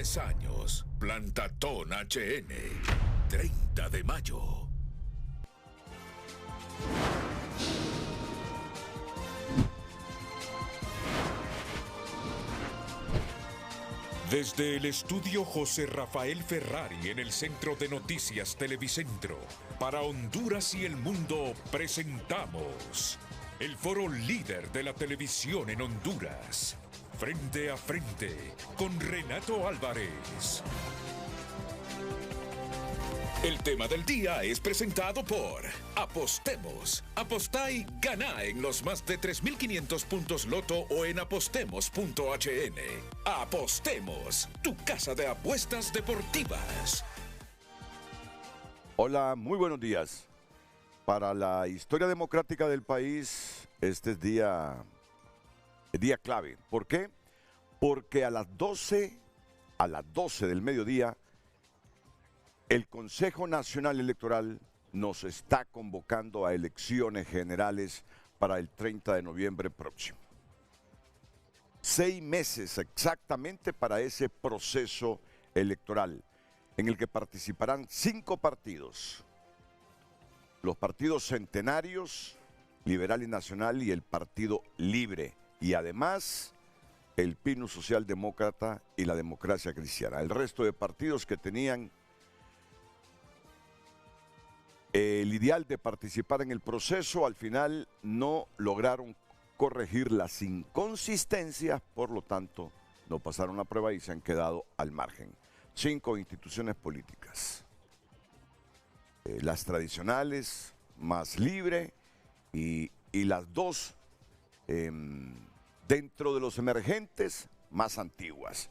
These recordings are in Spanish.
10 años. Plantatón HN. 30 de mayo. Desde el estudio José Rafael Ferrari en el Centro de Noticias Televicentro, para Honduras y el mundo presentamos el foro líder de la televisión en Honduras. Frente a frente con Renato Álvarez. El tema del día es presentado por Apostemos. Apostá y ganá en los más de 3.500 puntos Loto o en apostemos.hn. Apostemos, tu casa de apuestas deportivas. Hola, muy buenos días. Para la historia democrática del país, este es día clave. ¿Por qué? Porque a las 12 del mediodía, el Consejo Nacional Electoral nos está convocando a elecciones generales para el 30 de noviembre próximo. 6 meses exactamente para ese proceso electoral, en el que participarán 5 partidos. Los partidos centenarios, Liberal y Nacional y el Partido Libre. Y además, el PINU Socialdemócrata y la Democracia Cristiana. El resto de partidos que tenían el ideal de participar en el proceso, al final no lograron corregir las inconsistencias, por lo tanto, no pasaron la prueba y se han quedado al margen. 5 instituciones políticas. Las tradicionales, más libre, y las 2 dentro de los emergentes, más antiguas.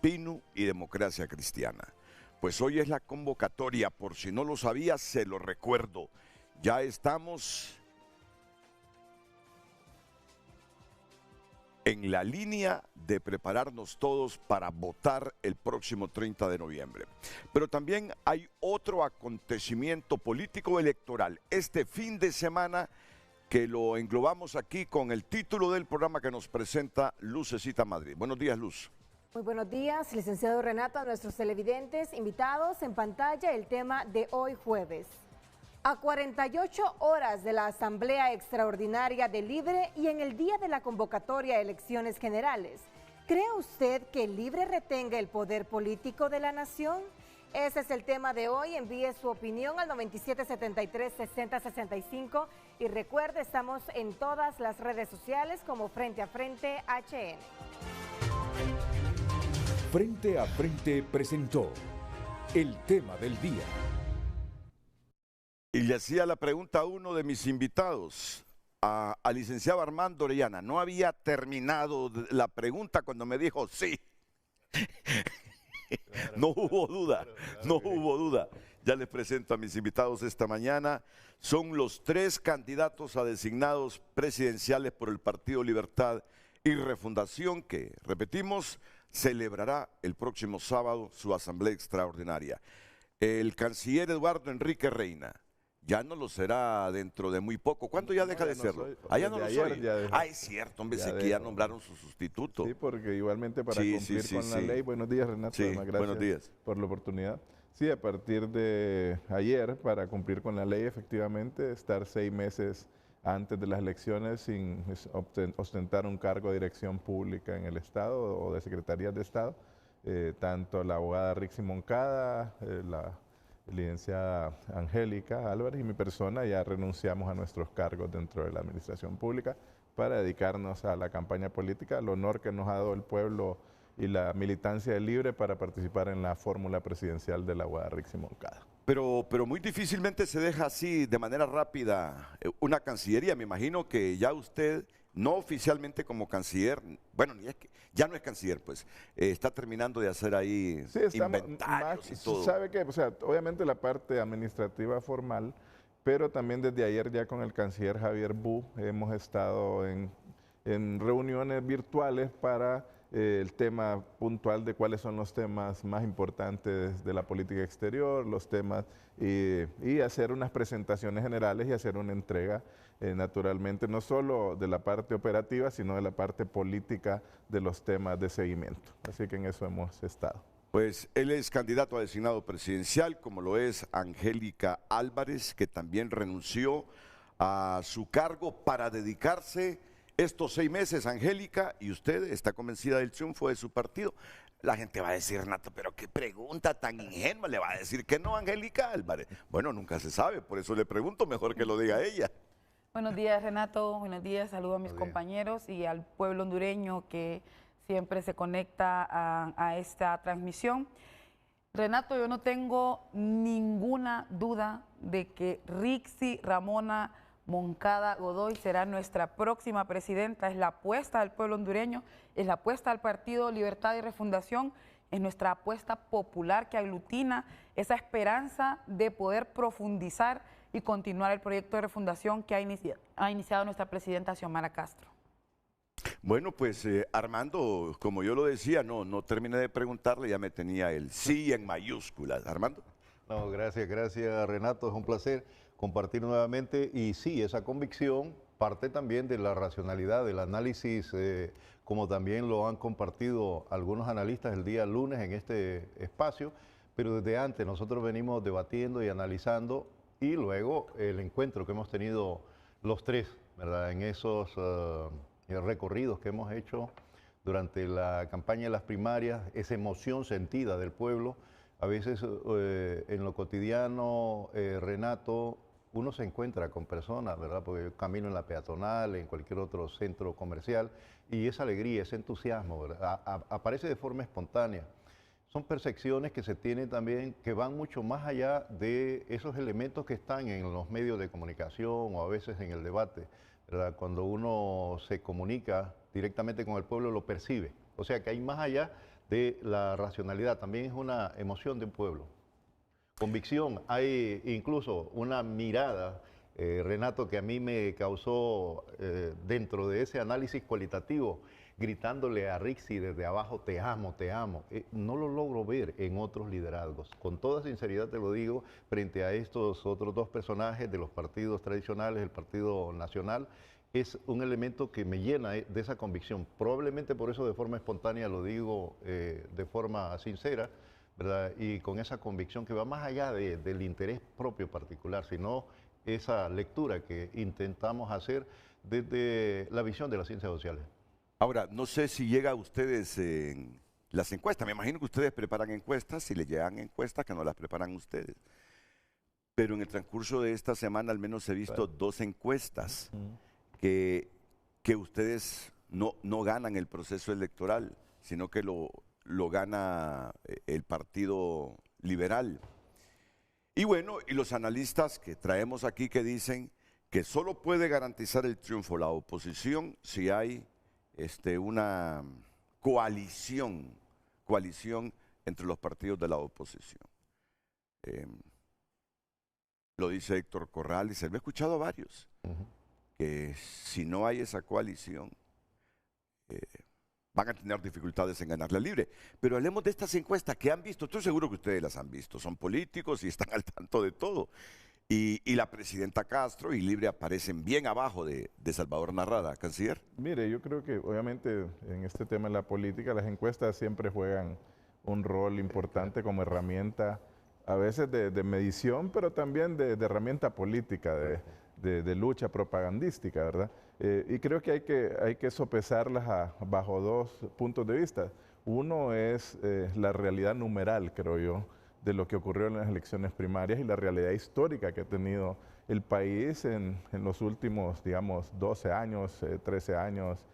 PINU y Democracia Cristiana. Pues hoy es la convocatoria, por si no lo sabía, se lo recuerdo. Ya estamos en la línea de prepararnos todos para votar el próximo 30 de noviembre. Pero también hay otro acontecimiento político electoral este fin de semana que lo englobamos aquí con el título del programa que nos presenta Lucecita Madrid. Buenos días, Luz. Muy buenos días, licenciado Renato, a nuestros televidentes, invitados en pantalla, el tema de hoy jueves. A 48 horas de la Asamblea Extraordinaria de Libre y en el día de la convocatoria a elecciones generales, ¿cree usted que Libre retenga el poder político de la nación? Ese es el tema de hoy. Envíe su opinión al 9773-6065 y recuerde, estamos en todas las redes sociales como Frente a Frente HN. Frente a Frente presentó el tema del día. Y le hacía la pregunta a uno de mis invitados, al licenciado Armando Orellana. No había terminado la pregunta cuando me dijo sí. No hubo duda, no hubo duda. Ya les presento a mis invitados esta mañana. Son los 3 candidatos a designados presidenciales por el Partido Libertad y Refundación que, repetimos, celebrará el próximo sábado su asamblea extraordinaria. El canciller Eduardo Enrique Reina ya no lo será dentro de muy poco. ¿Cuándo ya deja de serlo? Ya no lo soy. Es cierto, hombre, sé que ya nombraron su sustituto. Sí, porque igualmente para cumplir con la ley. Buenos días, Renato. Sí, gracias buenos días por la oportunidad. Sí, a partir de ayer, para cumplir con la ley, efectivamente, estar 6 meses antes de las elecciones sin ostentar un cargo de dirección pública en el Estado o de secretarías de Estado. Tanto la abogada Rixi Moncada, la licenciada Angélica Álvarez y mi persona ya renunciamos a nuestros cargos dentro de la administración pública para dedicarnos a la campaña política, al honor que nos ha dado el pueblo y la militancia de Libre para participar en la fórmula presidencial de la abogada Rixi Moncada. Pero muy difícilmente se deja así de manera rápida una cancillería. Me imagino que ya usted, no oficialmente como canciller, bueno, ni es que ya no es canciller, pues, está terminando de hacer ahí inventarios y todo. ¿Sabe qué? O sea, obviamente la parte administrativa formal, pero también desde ayer ya con el canciller Javier Bu hemos estado en reuniones virtuales para el tema puntual de cuáles son los temas más importantes de la política exterior, los temas, y hacer unas presentaciones generales y hacer una entrega, naturalmente, no solo de la parte operativa, sino de la parte política de los temas de seguimiento. Así que en eso hemos estado. Pues él es candidato a designado presidencial, como lo es Angélica Álvarez, que también renunció a su cargo para dedicarse estos 6 meses, Angélica, y usted está convencida del triunfo de su partido. La gente va a decir, Renato, pero qué pregunta tan ingenua, le va a decir que no, Angélica Álvarez. Bueno, nunca se sabe, por eso le pregunto, mejor que lo diga ella. Buenos días, Renato, buenos días, saludo a mis compañeros y al pueblo hondureño que siempre se conecta a esta transmisión. Renato, yo no tengo ninguna duda de que Rixi Ramona Moncada Godoy será nuestra próxima presidenta. Es la apuesta del pueblo hondureño, es la apuesta del Partido Libertad y Refundación, es nuestra apuesta popular que aglutina esa esperanza de poder profundizar y continuar el proyecto de refundación que ha iniciado nuestra presidenta Xiomara Castro. Bueno, pues Armando, como yo lo decía, no terminé de preguntarle, ya me tenía el sí en mayúsculas. Armando. No, gracias Renato, es un placer compartir nuevamente y sí, esa convicción parte también de la racionalidad, del análisis, como también lo han compartido algunos analistas el día lunes en este espacio, pero desde antes nosotros venimos debatiendo y analizando y luego el encuentro que hemos tenido los tres, ¿verdad? En esos recorridos que hemos hecho durante la campaña de las primarias, esa emoción sentida del pueblo. A veces en lo cotidiano, Renato, uno se encuentra con personas, ¿verdad? Porque yo camino en la peatonal, en cualquier otro centro comercial, y esa alegría, ese entusiasmo, ¿verdad? Aparece de forma espontánea. Son percepciones que se tienen también, que van mucho más allá de esos elementos que están en los medios de comunicación o a veces en el debate, ¿verdad? Cuando uno se comunica directamente con el pueblo, lo percibe. O sea que hay más allá de la racionalidad, también es una emoción de un pueblo. Convicción, hay incluso una mirada, Renato, que a mí me causó dentro de ese análisis cualitativo, gritándole a Rixi desde abajo, te amo, te amo. No lo logro ver en otros liderazgos. Con toda sinceridad te lo digo, frente a estos otros dos personajes de los partidos tradicionales, el Partido Nacional, es un elemento que me llena de esa convicción. Probablemente por eso de forma espontánea lo digo de forma sincera, ¿verdad? Y con esa convicción que va más allá del interés propio particular, sino esa lectura que intentamos hacer desde la visión de las ciencias sociales. Ahora, no sé si llega a ustedes en las encuestas. Me imagino que ustedes preparan encuestas, si les llegan encuestas que no las preparan ustedes. Pero en el transcurso de esta semana al menos he visto 2 encuestas que ustedes no ganan el proceso electoral, sino que lo gana el Partido Liberal. Y bueno, y los analistas que traemos aquí que dicen que solo puede garantizar el triunfo la oposición si hay una coalición entre los partidos de la oposición. Lo dice Héctor Corrales, él me ha escuchado a varios, que si no hay esa coalición, van a tener dificultades en ganar la libre. Pero hablemos de estas encuestas que han visto, estoy seguro que ustedes las han visto, son políticos y están al tanto de todo. Y la presidenta Castro y Libre aparecen bien abajo de Salvador Narrada, canciller. Mire, yo creo que obviamente en este tema de la política las encuestas siempre juegan un rol importante como herramienta, a veces de medición, pero también de herramienta política, de lucha propagandística, ¿verdad? Y creo que hay que sopesarlas bajo 2 puntos de vista. Uno es la realidad numeral, creo yo, de lo que ocurrió en las elecciones primarias y la realidad histórica que ha tenido el país en los últimos, digamos, 12 años, 13 años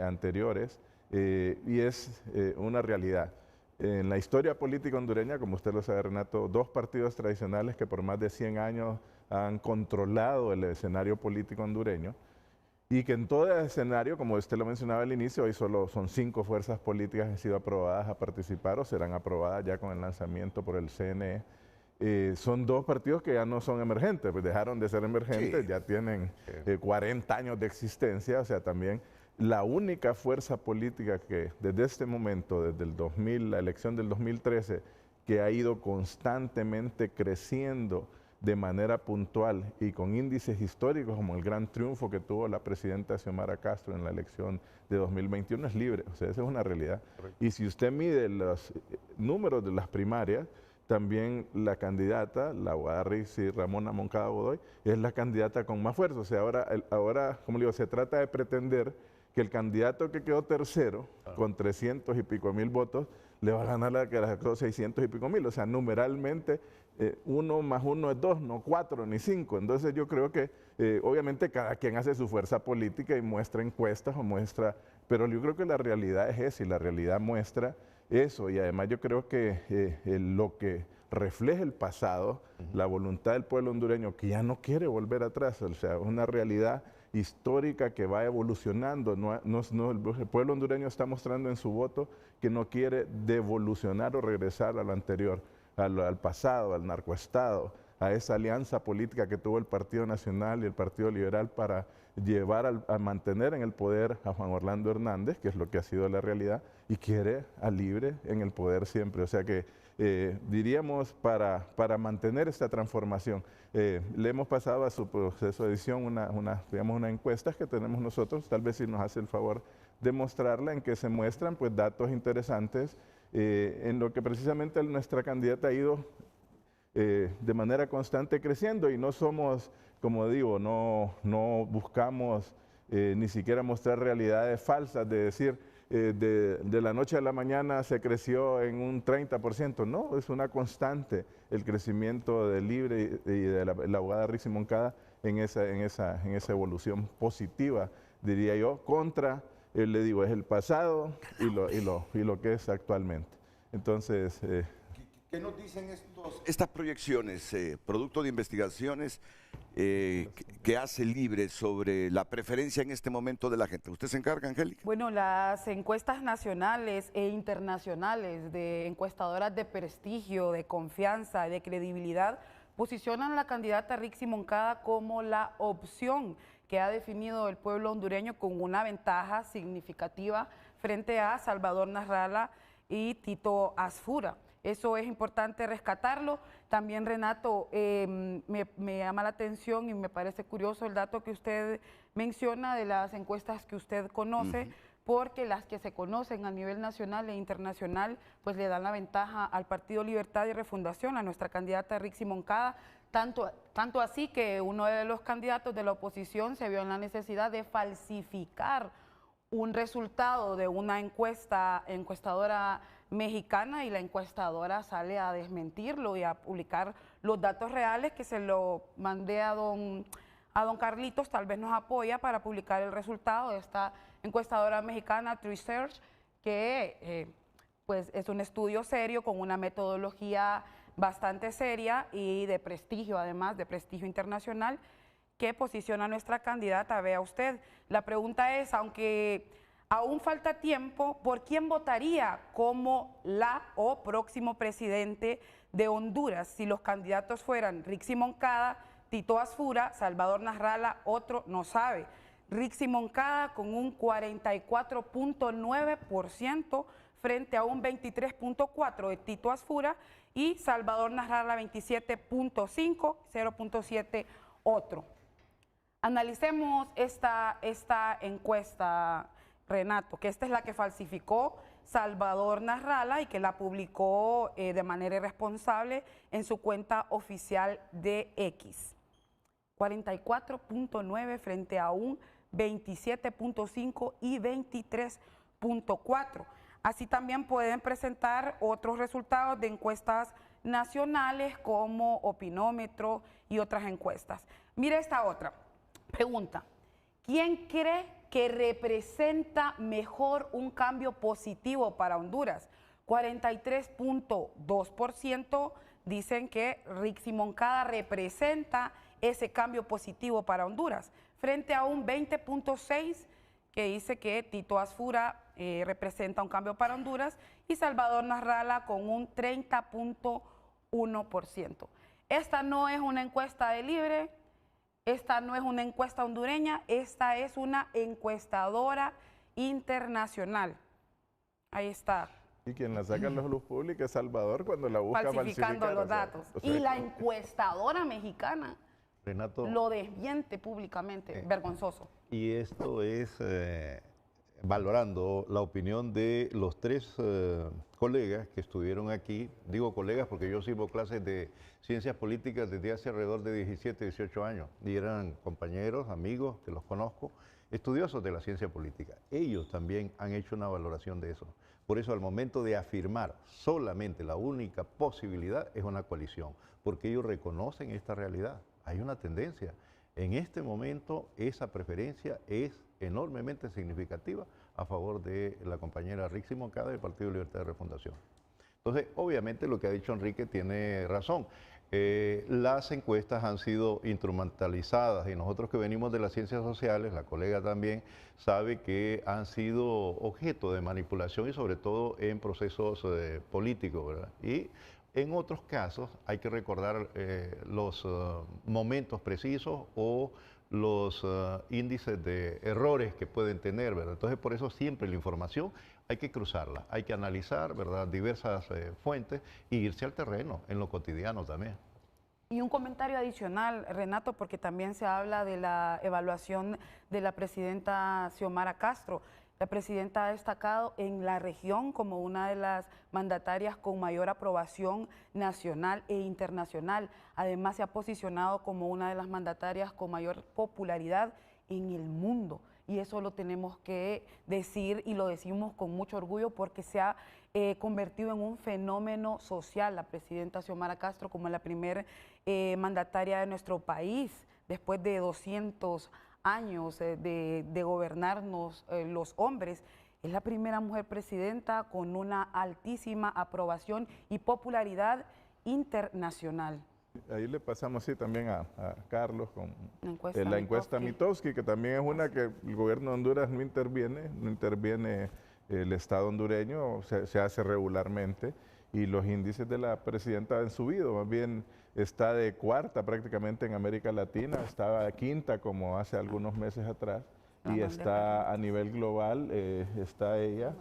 anteriores, y es una realidad. En la historia política hondureña, como usted lo sabe, Renato, 2 partidos tradicionales que por más de 100 años han controlado el escenario político hondureño, y que en todo el escenario, como usted lo mencionaba al inicio, hoy solo son 5 fuerzas políticas que han sido aprobadas a participar o serán aprobadas ya con el lanzamiento por el CNE. Son 2 partidos que ya no son emergentes, pues dejaron de ser emergentes, sí. Ya tienen 40 años de existencia, o sea, también la única fuerza política que desde este momento, desde el 2000, la elección del 2013, que ha ido constantemente creciendo de manera puntual y con índices históricos como el gran triunfo que tuvo la presidenta Xiomara Castro en la elección de 2021 es Libre, o sea, esa es una realidad. Correcto. Y si usted mide los números de las primarias, también la candidata, la abogada Rixi Ramona Moncada Godoy, es la candidata con más fuerza. O sea, ahora como le digo, se trata de pretender que el candidato que quedó tercero, con 300 y pico mil votos, le va a ganar la que sacó 600 y pico mil. O sea, numeralmente, 1 más 1 es 2, no 4 ni 5. Entonces yo creo que obviamente cada quien hace su fuerza política y muestra encuestas o muestra, pero yo creo que la realidad es esa y la realidad muestra eso. Y además yo creo que lo que refleja el pasado, la voluntad del pueblo hondureño que ya no quiere volver atrás, o sea, es una realidad histórica que va evolucionando. El pueblo hondureño está mostrando en su voto que no quiere devolucionar o regresar a lo anterior, al pasado, al narcoestado, a esa alianza política que tuvo el Partido Nacional y el Partido Liberal para llevar a mantener en el poder a Juan Orlando Hernández, que es lo que ha sido la realidad, y quiere a Libre en el poder siempre. O sea que diríamos para mantener esta transformación, le hemos pasado a su proceso de edición una encuesta que tenemos nosotros, tal vez si nos hace el favor de mostrarla, en que se muestran pues datos interesantes en lo que precisamente nuestra candidata ha ido de manera constante creciendo, y no somos, como digo, no buscamos ni siquiera mostrar realidades falsas de decir de la noche a la mañana se creció en un 30%. No, es una constante el crecimiento de Libre y de la abogada Rixi Moncada en esa evolución positiva, diría yo, contra, le digo, es el pasado y lo que es actualmente. Entonces... ¿Qué nos dicen estas proyecciones, producto de investigaciones que hace Libre sobre la preferencia en este momento de la gente? ¿Usted se encarga, Angélica? Bueno, las encuestas nacionales e internacionales de encuestadoras de prestigio, de confianza, de credibilidad, posicionan a la candidata Rixi Moncada como la opción que ha definido el pueblo hondureño con una ventaja significativa frente a Salvador Nasralla y Tito Asfura. Eso es importante rescatarlo. También, Renato, me llama la atención y me parece curioso el dato que usted menciona de las encuestas que usted conoce, porque las que se conocen a nivel nacional e internacional, pues le dan la ventaja al Partido Libertad y Refundación, a nuestra candidata Rixi Moncada, tanto así que uno de los candidatos de la oposición se vio en la necesidad de falsificar un resultado de una encuestadora mexicana, y la encuestadora sale a desmentirlo y a publicar los datos reales, que se lo mandé a don Carlitos, tal vez nos apoya para publicar el resultado de esta encuestadora mexicana, TrueSearch, que pues es un estudio serio con una metodología bastante seria y de prestigio, además de prestigio internacional, que posiciona a nuestra candidata. Vea usted, la pregunta es, aunque aún falta tiempo, ¿por quién votaría como la o próximo presidente de Honduras si los candidatos fueran Rixi Moncada, Tito Asfura, Salvador Nasralla, otro no sabe? Rixi Moncada con un 44.9% frente a un 23.4% de Tito Asfura, y Salvador Nasralla 27.5%, 0.7% otro. Analicemos esta encuesta, Renato, que esta es la que falsificó Salvador Nasralla y que la publicó de manera irresponsable en su cuenta oficial de X. 44.9 frente a un 27.5 y 23.4. Así también pueden presentar otros resultados de encuestas nacionales como Opinómetro y otras encuestas. Mire esta otra pregunta. ¿Quién cree que representa mejor un cambio positivo para Honduras? 43.2% dicen que Rixi Moncada representa ese cambio positivo para Honduras, frente a un 20.6% que dice que Tito Asfura representa un cambio para Honduras, y Salvador Nasralla con un 30.1%. Esta no es una encuesta de Libre, esta no es una encuesta hondureña, esta es una encuestadora internacional. Ahí está. Y quien la saca a la luz pública es Salvador cuando la busca falsificando los datos. o sea, y la encuestadora mexicana Renato, lo desmiente públicamente, vergonzoso. y esto es valorando la opinión de los tres colegas que estuvieron aquí. Digo colegas porque yo sirvo clases de ciencias políticas desde hace alrededor de 17, 18 años. Y eran compañeros, amigos, que los conozco, estudiosos de la ciencia política. Ellos también han hecho una valoración de eso. Por eso al momento de afirmar solamente la única posibilidad es una coalición, porque ellos reconocen esta realidad. Hay una tendencia. En este momento esa preferencia es enormemente significativa a favor de la compañera Rixi Moncada del Partido Libertad de Refundación. Entonces, obviamente lo que ha dicho Enrique tiene razón. Las encuestas han sido instrumentalizadas y nosotros que venimos de las ciencias sociales, la colega también sabe que han sido objeto de manipulación y sobre todo en procesos políticos, ¿verdad? Y en otros casos hay que recordar los momentos precisos o los índices de errores que pueden tener, ¿verdad? Entonces, por eso siempre la información hay que cruzarla, hay que analizar, ¿verdad?, diversas fuentes y irse al terreno en lo cotidiano también. Y un comentario adicional, Renato, porque también se habla de la evaluación de la presidenta Xiomara Castro. La presidenta ha destacado en la región como una de las mandatarias con mayor aprobación nacional e internacional. Además, se ha posicionado como una de las mandatarias con mayor popularidad en el mundo. Y eso lo tenemos que decir y lo decimos con mucho orgullo porque se ha convertido en un fenómeno social la presidenta Xiomara Castro como la primer mandataria de nuestro país después de 200 años de gobernarnos los hombres. Es la primera mujer presidenta con una altísima aprobación y popularidad internacional. Ahí le pasamos sí, también a Carlos con La encuesta Mitofsky, que también es una que el gobierno de Honduras no interviene el Estado hondureño, se hace regularmente y los índices de la presidenta han subido, más bien está de cuarta prácticamente en América Latina, estaba de quinta como hace algunos meses atrás y está a nivel global, está ella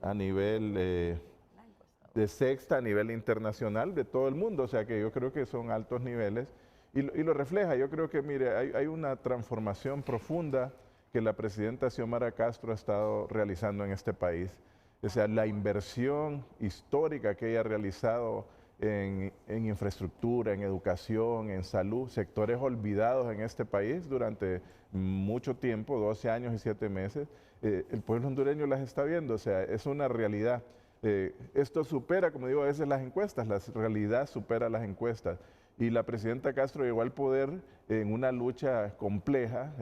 a nivel de sexta a nivel internacional de todo el mundo, o sea que yo creo que son altos niveles y lo refleja. Yo creo que, mire, hay una transformación profunda que la presidenta Xiomara Castro ha estado realizando en este país. O sea, la inversión histórica que ella ha realizado en infraestructura, en educación, en salud, sectores olvidados en este país durante mucho tiempo, 12 años y 7 meses, el pueblo hondureño las está viendo, o sea, es una realidad. Esto supera, como digo, a veces las encuestas, la realidad supera las encuestas. Y la presidenta Castro llegó al poder en una lucha compleja,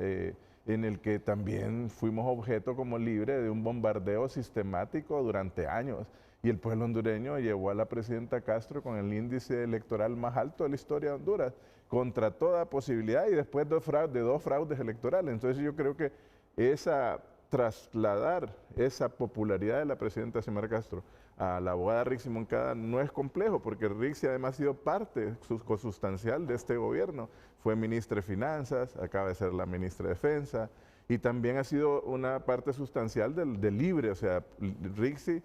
en el que también fuimos objeto como libre de un bombardeo sistemático durante años. Y el pueblo hondureño llevó a la presidenta Castro con el índice electoral más alto de la historia de Honduras, contra toda posibilidad y después de dos fraudes electorales. Entonces yo creo que trasladar esa popularidad de la presidenta Xiomara Castro a la abogada Rixi Moncada no es complejo, porque Rixi además ha sido parte consustancial de este gobierno. Fue ministra de Finanzas, acaba de ser la ministra de Defensa, y también ha sido una parte sustancial del Libre. O sea, Rixi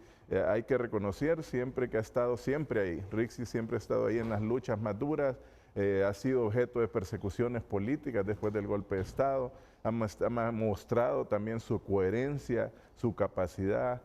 hay que reconocer siempre que ha estado siempre ahí. Rixi siempre ha estado ahí en las luchas más duras, ha sido objeto de persecuciones políticas después del golpe de Estado, ha mostrado también su coherencia, su capacidad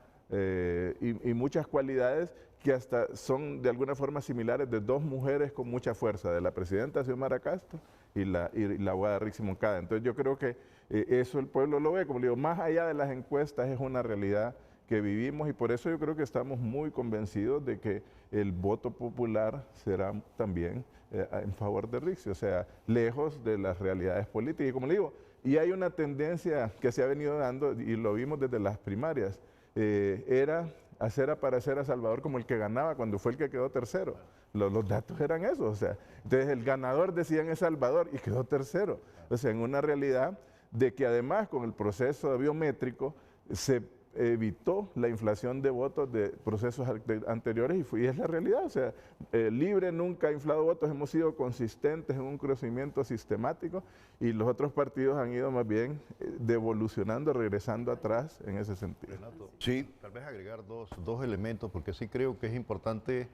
y muchas cualidades que hasta son de alguna forma similares de dos mujeres con mucha fuerza, de la presidenta Xiomara Castro y la abogada Rixi Moncada. Entonces yo creo que eso el pueblo lo ve, como le digo, más allá de las encuestas es una realidad que vivimos y por eso yo creo que estamos muy convencidos de que el voto popular será también en favor de Rixi, o sea, lejos de las realidades políticas. Y como le digo, y hay una tendencia que se ha venido dando y lo vimos desde las primarias, era hacer aparecer a Salvador como el que ganaba cuando fue el que quedó tercero. Los datos eran esos, o sea, entonces el ganador decían es Salvador y quedó tercero. O sea, en una realidad de que además con el proceso biométrico se evitó la inflación de votos de procesos anteriores y es la realidad. O sea, Libre nunca ha inflado votos, hemos sido consistentes en un crecimiento sistemático y los otros partidos han ido más bien devolucionando, regresando atrás en ese sentido. Renato, Sí. tal vez agregar dos elementos, porque sí creo que es importante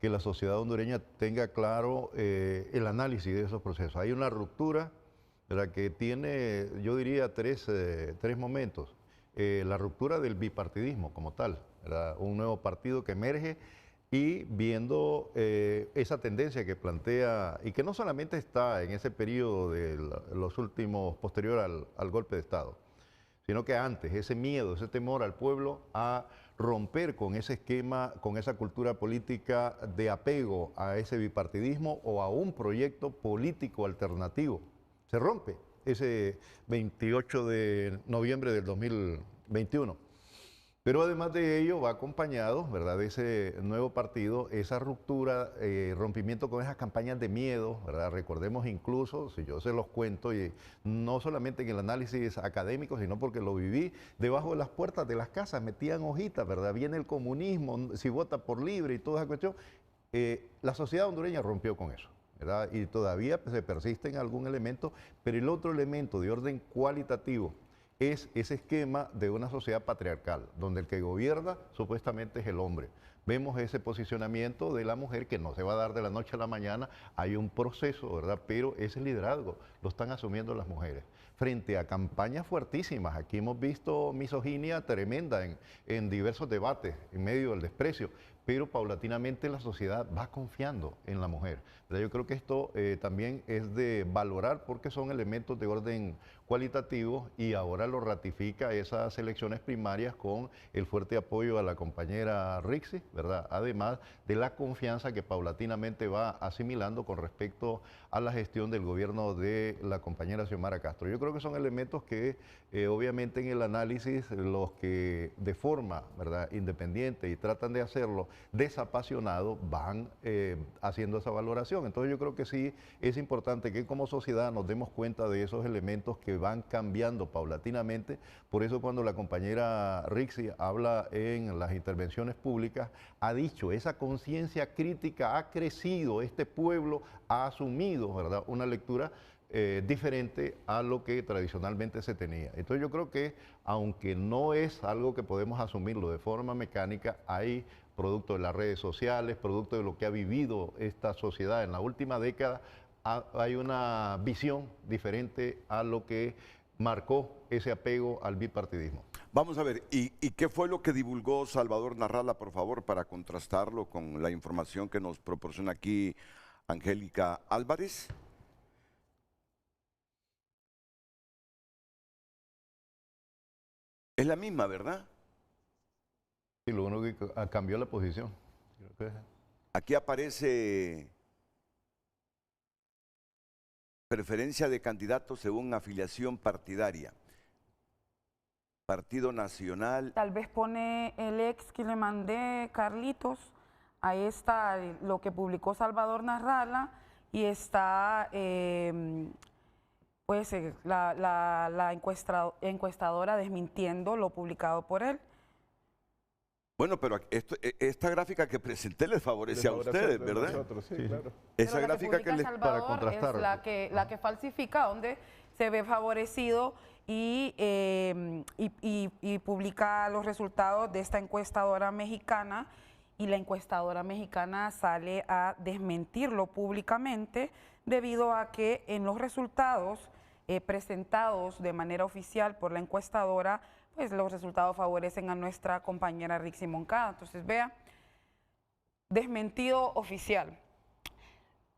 que la sociedad hondureña tenga claro el análisis de esos procesos. Hay una ruptura, ¿verdad?, que tiene, yo diría, tres momentos. La ruptura del bipartidismo como tal, ¿verdad?, un nuevo partido que emerge y viendo esa tendencia que plantea, y que no solamente está en ese periodo de los últimos, posterior al golpe de Estado, sino que antes, ese miedo, ese temor al pueblo a romper con ese esquema, con esa cultura política de apego a ese bipartidismo o a un proyecto político alternativo. Se rompe ese 28 de noviembre del 2021. Pero además de ello va acompañado, ¿verdad?, de ese nuevo partido, esa ruptura, rompimiento con esas campañas de miedo, ¿verdad? Recordemos incluso, si yo se los cuento, y no solamente en el análisis académico, sino porque lo viví, debajo de las puertas de las casas metían hojitas, ¿verdad? Viene el comunismo, si vota por Libre y toda esa cuestión. La sociedad hondureña rompió con eso, ¿verdad? Y todavía se persiste en algún elemento, pero el otro elemento de orden cualitativo es ese esquema de una sociedad patriarcal, donde el que gobierna supuestamente es el hombre. Vemos ese posicionamiento de la mujer que no se va a dar de la noche a la mañana, hay un proceso, ¿verdad? Pero ese liderazgo lo están asumiendo las mujeres. Frente a campañas fuertísimas, aquí hemos visto misoginia tremenda en diversos debates, en medio del desprecio, pero paulatinamente la sociedad va confiando en la mujer. Yo creo que esto también es de valorar porque son elementos de orden cualitativo y ahora lo ratifica esas elecciones primarias con el fuerte apoyo a la compañera Rixi, ¿verdad? Además de la confianza que paulatinamente va asimilando con respecto a la gestión del gobierno de la compañera Xiomara Castro. Yo creo que son elementos que obviamente en el análisis los que de forma, ¿verdad?, independiente y tratan de hacerlo desapasionado van haciendo esa valoración. Entonces yo creo que sí es importante que como sociedad nos demos cuenta de esos elementos que van cambiando paulatinamente. Por eso cuando la compañera Rixi habla en las intervenciones públicas, ha dicho, esa conciencia crítica ha crecido, este pueblo ha asumido, ¿verdad?, una lectura diferente a lo que tradicionalmente se tenía. Entonces yo creo que aunque no es algo que podemos asumirlo de forma mecánica, hay producto de las redes sociales, producto de lo que ha vivido esta sociedad en la última década, hay una visión diferente a lo que marcó ese apego al bipartidismo. Vamos a ver, ¿y qué fue lo que divulgó Salvador Narrala, por favor, para contrastarlo con la información que nos proporciona aquí Angélica Álvarez? Es la misma, ¿verdad? Sí, lo único que cambió la posición. Aquí aparece preferencia de candidatos según afiliación partidaria. Partido Nacional. Tal vez pone el ex que le mandé, Carlitos. Ahí está lo que publicó Salvador Narrala y está pues la encuestadora desmintiendo lo publicado por él. Bueno, pero esta gráfica que presenté les favorece a ustedes, ¿verdad? Nosotros, sí, claro. Esa Pero gráfica que les... Salvador para contrastar. es la que falsifica, donde se ve favorecido y publica los resultados de esta encuestadora mexicana, y la encuestadora mexicana sale a desmentirlo públicamente debido a que en los resultados presentados de manera oficial por la encuestadora, pues los resultados favorecen a nuestra compañera Rixi Moncada. Entonces, vea, desmentido oficial.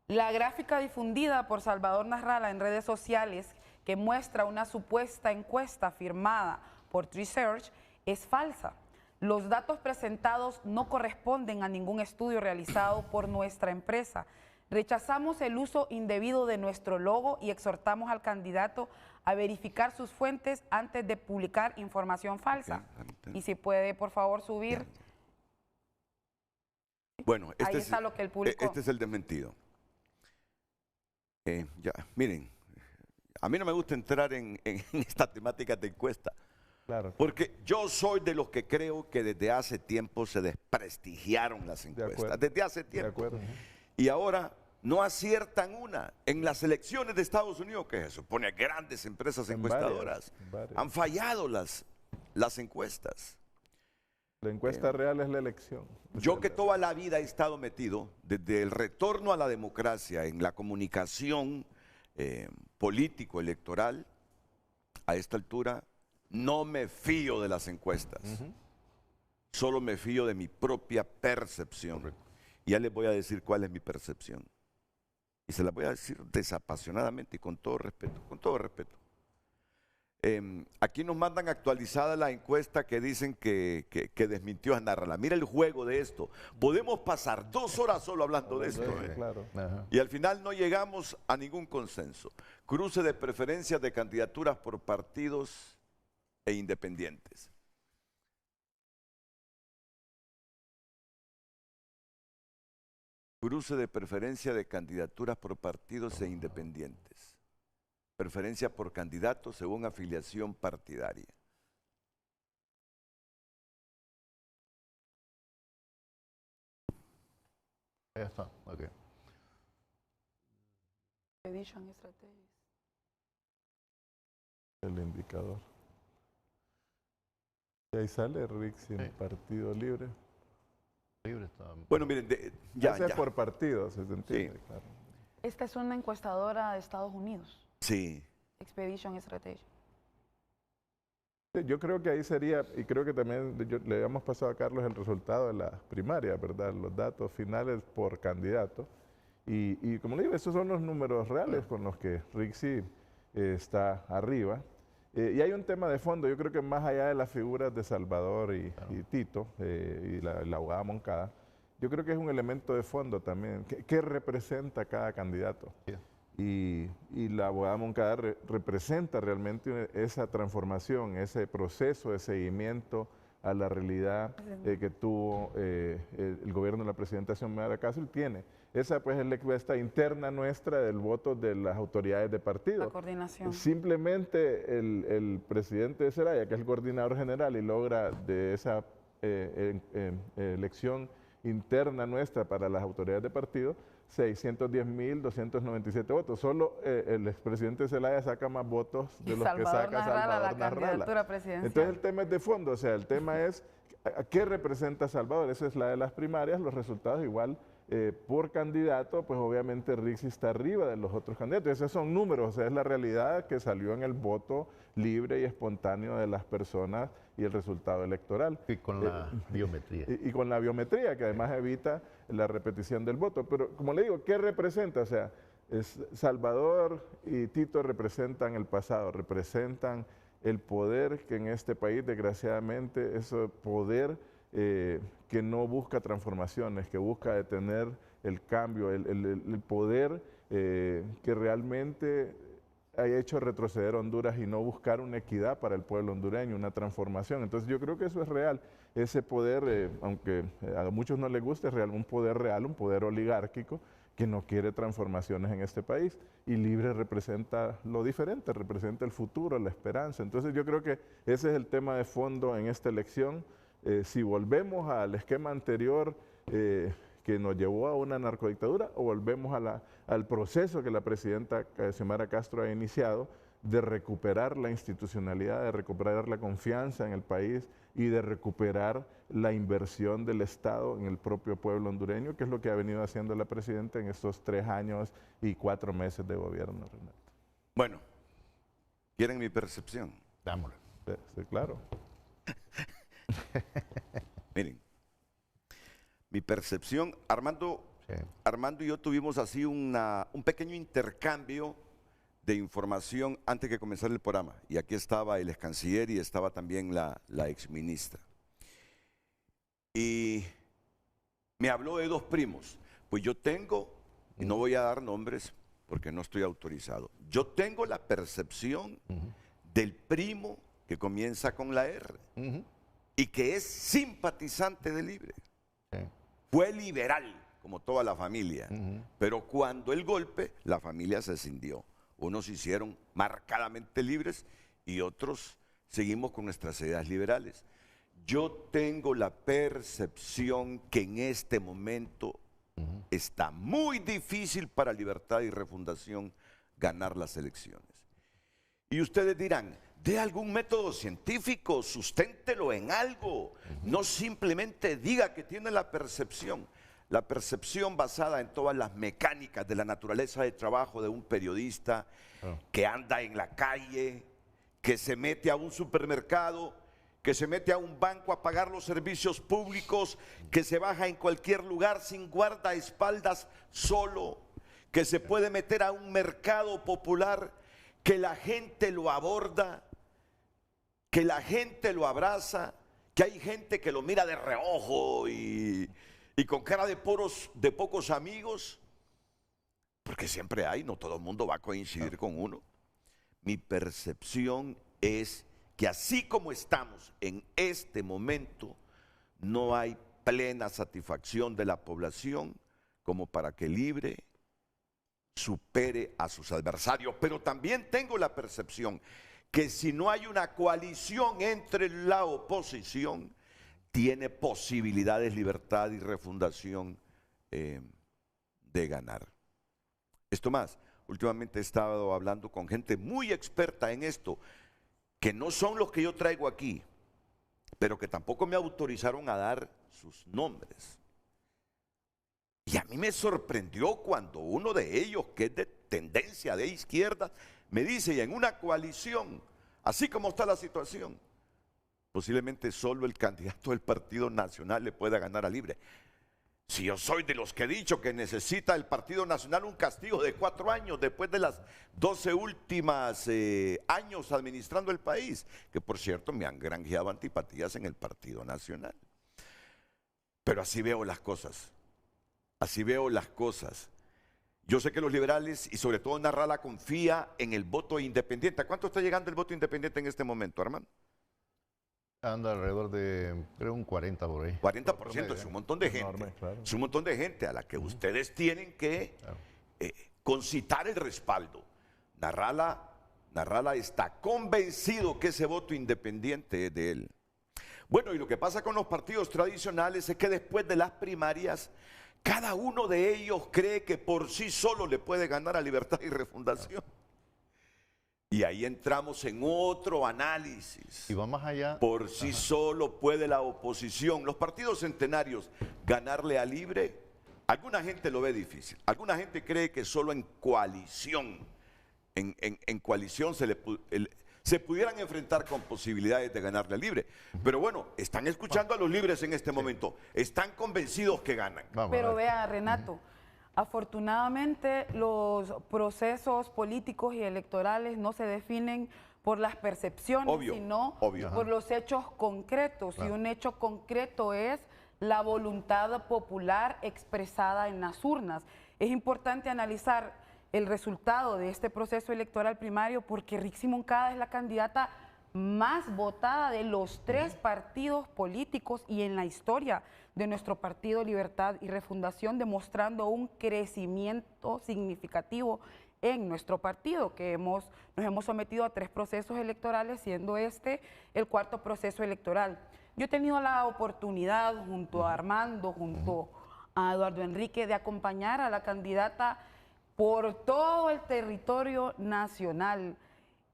La gráfica difundida por Salvador Narrala en redes sociales que muestra una supuesta encuesta firmada por TreeSearch es falsa. Los datos presentados no corresponden a ningún estudio realizado por nuestra empresa. Rechazamos el uso indebido de nuestro logo y exhortamos al candidato a verificar sus fuentes antes de publicar información falsa. Y si puede, por favor, subir. Bueno, ahí está lo que él publicó. Este es el desmentido. Miren, a mí no me gusta entrar en esta temática de encuesta, Claro. Porque yo soy de los que creo que desde hace tiempo se desprestigiaron las encuestas. Desde hace tiempo. De acuerdo. Y ahora no aciertan una. En las elecciones de Estados Unidos, que se supone grandes empresas encuestadoras, varias. han fallado las encuestas. La encuesta real es la elección. Yo que toda la vida he estado metido, desde el retorno a la democracia, en la comunicación político-electoral, a esta altura, no me fío de las encuestas. Solo me fío de mi propia percepción. Correcto. Y ya les voy a decir cuál es mi percepción. Y se la voy a decir desapasionadamente y con todo respeto. Con todo respeto. Aquí nos mandan actualizada la encuesta que dicen que desmintió a Narrala. Mira el juego de esto. Podemos pasar 2 horas solo hablando de esto. Claro. Y al final no llegamos a ningún consenso. Cruce de preferencias de candidaturas por partidos e independientes. Cruce de preferencia de candidaturas por partidos e independientes. Preferencia por candidato según afiliación partidaria. Ya está, ok. Expedition Strategies. El indicador. Y ahí sale Rix en Sí. Partido Libre. Libre está. Bueno, miren, ya. Ese es por partido, se entiende, Sí. claro. Esta es una encuestadora de Estados Unidos, Sí. Expedition Strategy. Sí, yo creo que ahí sería, y creo que también le habíamos pasado a Carlos el resultado de la primaria, ¿verdad? Los datos finales por candidato. Y como le digo, esos son los números reales con los que Rixi está arriba. Y hay un tema de fondo, yo creo que más allá de las figuras de Salvador y Tito y la abogada Moncada, yo creo que es un elemento de fondo también. ¿Qué representa cada candidato? Y la abogada Moncada representa realmente esa transformación, ese proceso de seguimiento a la realidad que tuvo el gobierno de la presidenta Xiomara Castro y tiene. Esa pues es la encuesta interna nuestra del voto de las autoridades de partido. La coordinación. Simplemente el presidente de Zelaya, que es el coordinador general y logra de esa elección interna nuestra para las autoridades de partido, 610.297 votos. Solo el expresidente Zelaya saca más votos de los que saca Salvador Narrala. Candidatura presidencial. Entonces el tema es de fondo, o sea, el tema es ¿qué representa Salvador? Esa es la de las primarias, los resultados igual por candidato, pues obviamente Rixi está arriba de los otros candidatos. Esos son números, o sea, es la realidad que salió en el voto libre y espontáneo de las personas y el resultado electoral. Y con la biometría. Y con la biometría, que además evita la repetición del voto. Pero como le digo, ¿qué representa? O sea, Salvador y Tito representan el pasado, representan el poder que en este país, desgraciadamente, ese poder que no busca transformaciones, que busca detener el cambio, el poder que realmente haya hecho retroceder a Honduras y no buscar una equidad para el pueblo hondureño, una transformación. Entonces yo creo que eso es real, ese poder, aunque a muchos no les guste, es real, un poder real, un poder oligárquico que no quiere transformaciones en este país. Y Libre representa lo diferente, representa el futuro, la esperanza. Entonces yo creo que ese es el tema de fondo en esta elección. Si volvemos al esquema anterior que nos llevó a una narcodictadura o volvemos al proceso que la presidenta Xiomara Castro ha iniciado de recuperar la institucionalidad, de recuperar la confianza en el país y de recuperar la inversión del Estado en el propio pueblo hondureño, que es lo que ha venido haciendo la presidenta en estos 3 años y 4 meses de gobierno, Renato. Bueno, ¿quieren mi percepción? Dámosle. Sí, claro. Miren, mi percepción, Armando y yo tuvimos así un pequeño intercambio de información antes que comenzara el programa. Y aquí estaba el ex canciller y estaba también la ex ministra. Y me habló de 2 primos. Pues yo tengo, y no voy a dar nombres porque no estoy autorizado, yo tengo la percepción del primo que comienza con la R. Y que es simpatizante de Libre. Fue liberal, como toda la familia. Pero cuando el golpe, la familia se escindió. Unos se hicieron marcadamente libres y otros seguimos con nuestras ideas liberales. Yo tengo la percepción que en este momento está muy difícil para Libertad y Refundación ganar las elecciones. Y ustedes dirán, de algún método científico, susténtelo en algo, no simplemente diga que tiene la percepción basada en todas las mecánicas de la naturaleza de trabajo de un periodista que anda en la calle, que se mete a un supermercado, que se mete a un banco a pagar los servicios públicos, que se baja en cualquier lugar sin guardaespaldas solo, que se puede meter a un mercado popular, que la gente lo aborda, que la gente lo abraza, que hay gente que lo mira de reojo y con cara de pocos amigos, porque siempre hay, no todo el mundo va a coincidir con uno. Mi percepción es que así como estamos en este momento, no hay plena satisfacción de la población como para que Libre supere a sus adversarios. Pero también tengo la percepción que si no hay una coalición entre la oposición, tiene posibilidades Libertad y Refundación de ganar. Esto más, últimamente he estado hablando con gente muy experta en esto, que no son los que yo traigo aquí, pero que tampoco me autorizaron a dar sus nombres. Y a mí me sorprendió cuando uno de ellos, que es de tendencia de izquierda, me dice, y en una coalición, así como está la situación, posiblemente solo el candidato del Partido Nacional le pueda ganar a Libre. Si yo soy de los que he dicho que necesita el Partido Nacional un castigo de 4 años después de las 12 últimas años administrando el país, que por cierto me han granjeado antipatías en el Partido Nacional. Pero así veo las cosas, así veo las cosas. Yo sé que los liberales y sobre todo Narrala confía en el voto independiente. ¿A cuánto está llegando el voto independiente en este momento, Armando? Anda alrededor de, creo, un 40 por ahí. 40%, es un montón de gente. Enorme, claro. Es un montón de gente a la que ustedes tienen que concitar el respaldo. Narrala está convencido que ese voto independiente es de él. Bueno, y lo que pasa con los partidos tradicionales es que después de las primarias, cada uno de ellos cree que por sí solo le puede ganar a Libertad y Refundación. Y ahí entramos en otro análisis. Y va más allá. Por sí solo puede la oposición, los partidos centenarios, ganarle a Libre. Alguna gente lo ve difícil. Alguna gente cree que solo en coalición, en coalición se pudieran enfrentar con posibilidades de ganarle a Libre. Pero bueno, están escuchando a los libres en este momento. Están convencidos que ganan. Pero vea, Renato, afortunadamente los procesos políticos y electorales no se definen por las percepciones, sino por los hechos concretos. Claro. Y un hecho concreto es la voluntad popular expresada en las urnas. Es importante analizar el resultado de este proceso electoral primario porque Rixi Moncada es la candidata más votada de los 3 partidos políticos y en la historia de nuestro partido Libertad y Refundación, demostrando un crecimiento significativo en nuestro partido, que nos hemos sometido a 3 procesos electorales, siendo este el 4º proceso electoral. Yo he tenido la oportunidad, junto a Armando, junto a Eduardo Enrique, de acompañar a la candidata por todo el territorio nacional.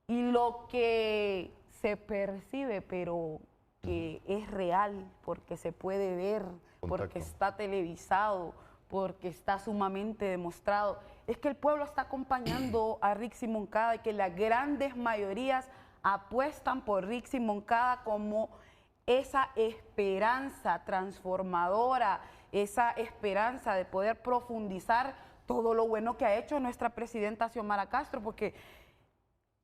Y lo que se percibe, pero que es real, porque se puede ver, porque está televisado, porque está sumamente demostrado, es que el pueblo está acompañando a Rixi Moncada y que las grandes mayorías apuestan por Rixi Moncada como esa esperanza transformadora, esa esperanza de poder profundizar todo lo bueno que ha hecho nuestra presidenta Xiomara Castro, porque